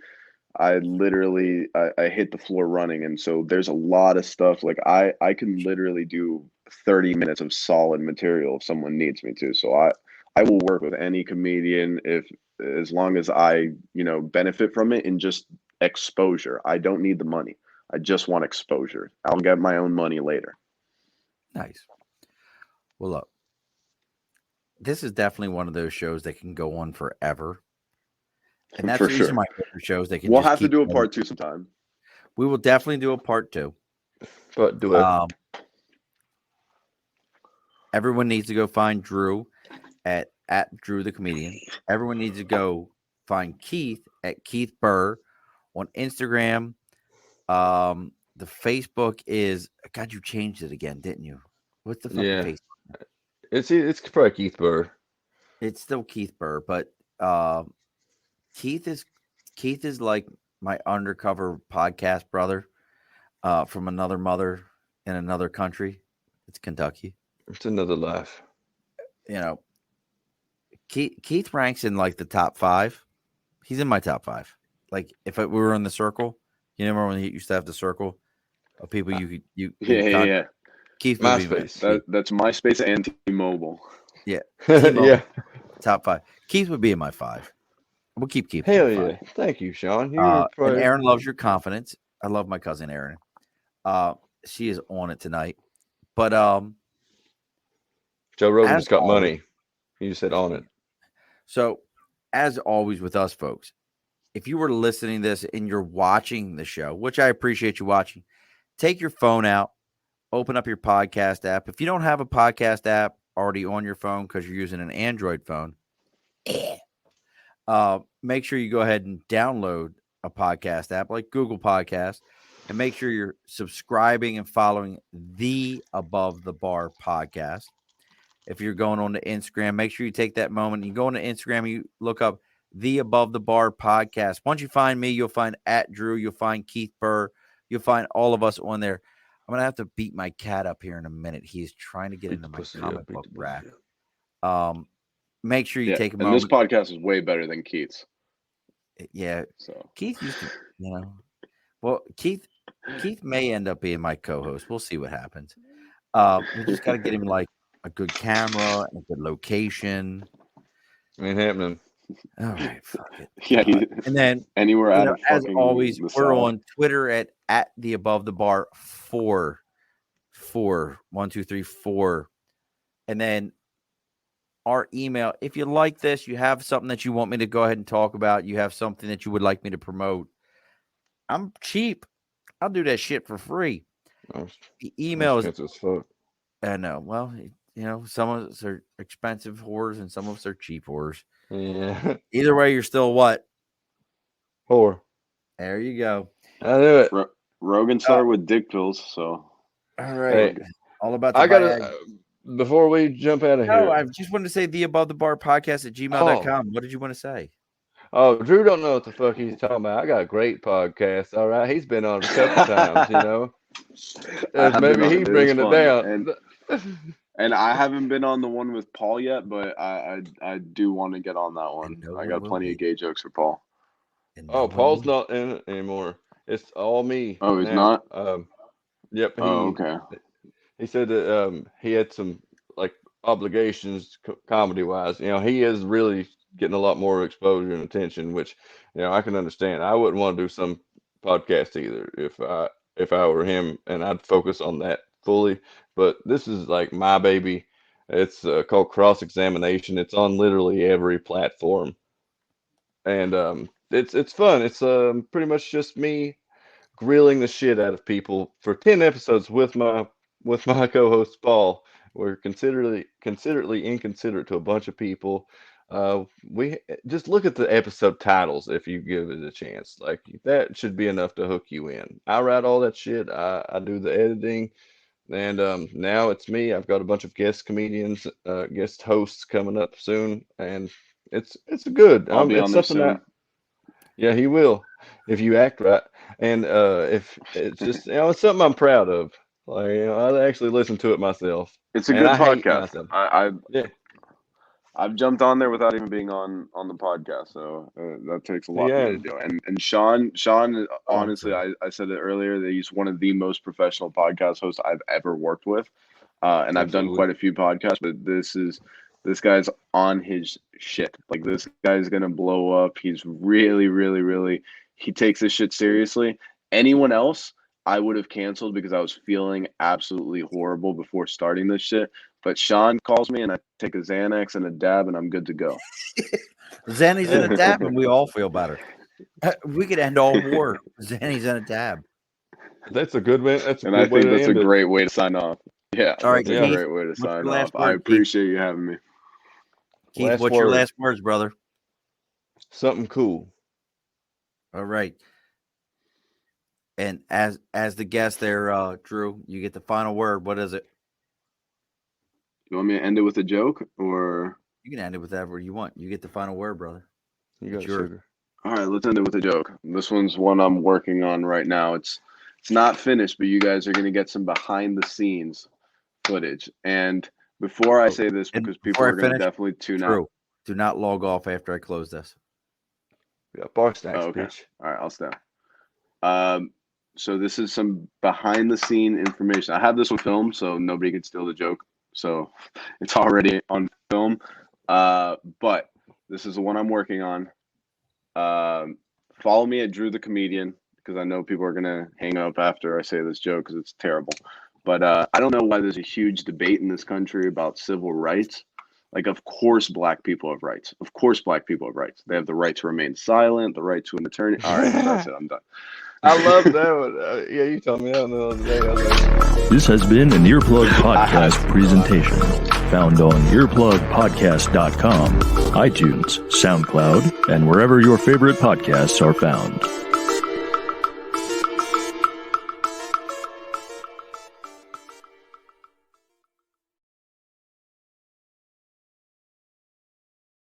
I literally I hit the floor running. And so there's a lot of stuff like I can literally do 30 minutes of solid material if someone needs me to. So I will work with any comedian as long as I, benefit from it and just exposure. I don't need the money. I just want exposure. I'll get my own money later. Nice. Well, look, this is definitely one of those shows that can go on forever. And that's For these are sure. my favorite shows. They can We'll just have to keep do a going. part 2 sometime. We will definitely do a part 2. But do it. Everyone needs to go find Drew at Drew the Comedian. Everyone needs to go find Keith at Keith Burr on Instagram. The Facebook is God. You changed it again, didn't you? What's the fucking Yeah. Facebook? It's probably Keith Burr. It's still Keith Burr, but Keith is like my undercover podcast brother from another mother in another country. It's Kentucky. It's another life. Keith ranks in like the top 5. He's in my top 5. Like if we were in the circle, you remember when you used to have the circle of people you Yeah. Keith would be MySpace. That's MySpace and T-Mobile. Yeah. Yeah. Top 5. Keith would be in my 5. We'll keep keeping. Hell yeah. Thank you, Sean. And Aaron loves your confidence. I love my cousin Aaron. She is on it tonight. But Joe Rogan's got money. You said on it. So, as always with us folks, if you were listening to this and you're watching the show, which I appreciate you watching, take your phone out, open up your podcast app. If you don't have a podcast app already on your phone because you're using an Android phone, make sure you go ahead and download a podcast app like Google Podcast and make sure you're subscribing and following the Above the Bar podcast. If you're going on to Instagram, make sure you take that moment. You go on to Instagram and you look up the Above the Bar podcast. Once you find me, you'll find at Drew. You'll find Keith Burr. You'll find all of us on there. I'm going to have to beat my cat up here in a minute. He's trying to get into my comic book rack. Make sure you take a moment. And this podcast is way better than Keith's. Yeah. So Keith used to, well, Keith may end up being my co-host. We'll see what happens. We just got to get him like a good camera, and a good location. Ain't happening. All right, fuck it. Yeah, And then anywhere out of as fucking always, the we're South. on Twitter at the Above the Bar 4. 1, 2, 3, 4. And then our email. If you like this, you have something that you want me to go ahead and talk about, you have something that you would like me to promote, I'm cheap. I'll do that shit for free. The email is expensive as fuck. I know. Well, some of us are expensive whores and some of us are cheap whores. Yeah. Either way, you're still what? Whore. There you go. I knew it. Rogan started with dick pills, so. All right. Hey, all about the I gotta before we jump out of here. No, I just wanted to say the Above the Bar podcast at gmail.com. What did you want to say? Oh, Drew don't know what the fuck he's talking about. I got a great podcast. All right, he's been on a couple times. Maybe he's bringing it down. And I haven't been on the one with Paul yet, but I do want to get on that one. I got plenty of gay jokes for Paul. Paul's not in it anymore. It's all me. Oh, he's not? Yep. Okay. He said that he had some obligations comedy wise. He is really getting a lot more exposure and attention, which I can understand. I wouldn't want to do some podcast either if I were him, and I'd focus on that fully. But this is like my baby. It's called Cross Examination. It's on literally every platform, and it's fun. It's pretty much just me grilling the shit out of people for 10 episodes with my co-host Paul. We're considerably inconsiderate to a bunch of people. We just look at the episode titles if you give it a chance. Like that should be enough to hook you in. I write all that shit. I do the editing, and now it's me. I've got a bunch of guest comedians, guest hosts coming up soon, and it's good. I'll be on there soon. Yeah, he will if you act right, and if it's just it's something I'm proud of. I actually listen to it myself. It's a good podcast. I've jumped on there without even being on the podcast, so that takes a lot for me to do. And Sean, honestly, I said it earlier that he's one of the most professional podcast hosts I've ever worked with, and I've done quite a few podcasts, but this guy's on his shit. Like this guy's gonna blow up. He's really, really, really. He takes this shit seriously. Anyone else, I would have canceled because I was feeling absolutely horrible before starting this shit. But Sean calls me and I take a Xanax and a dab and I'm good to go. Xannies and a dab and we all feel better. We could end all war. Xannies and a dab. That's a good way. And I think that's a great way to sign off. Yeah, all right, that's a great way to sign off. I appreciate you having me. Keith, what's your last words, brother? Something cool. All right. And as the guest there, Drew, you get the final word. What is it? You want me to end it with a joke, or you can end it with whatever you want. You get the final word, brother. You got sugar. All right, let's end it with a joke. This one's one I'm working on right now. It's not finished, but you guys are going to get some behind the scenes footage. And before I say this, because people are going to definitely tune out. Do not log off after I close this. Yeah, bar stacks, bitch. All right, I'll stay. So this is some behind the scene information. I have this on film, so nobody can steal the joke. So it's already on film. But this is the one I'm working on. Follow me at Drew the Comedian, because I know people are going to hang up after I say this joke because it's terrible. But I don't know why there's a huge debate in this country about civil rights. Like, of course, black people have rights. Of course, black people have rights. They have the right to remain silent, the right to an attorney. All right, that's it. I'm done. I love that one. Yeah, you told me that one the other day. This has been an Earplug Podcast presentation. Found on earplugpodcast.com, iTunes, SoundCloud, and wherever your favorite podcasts are found.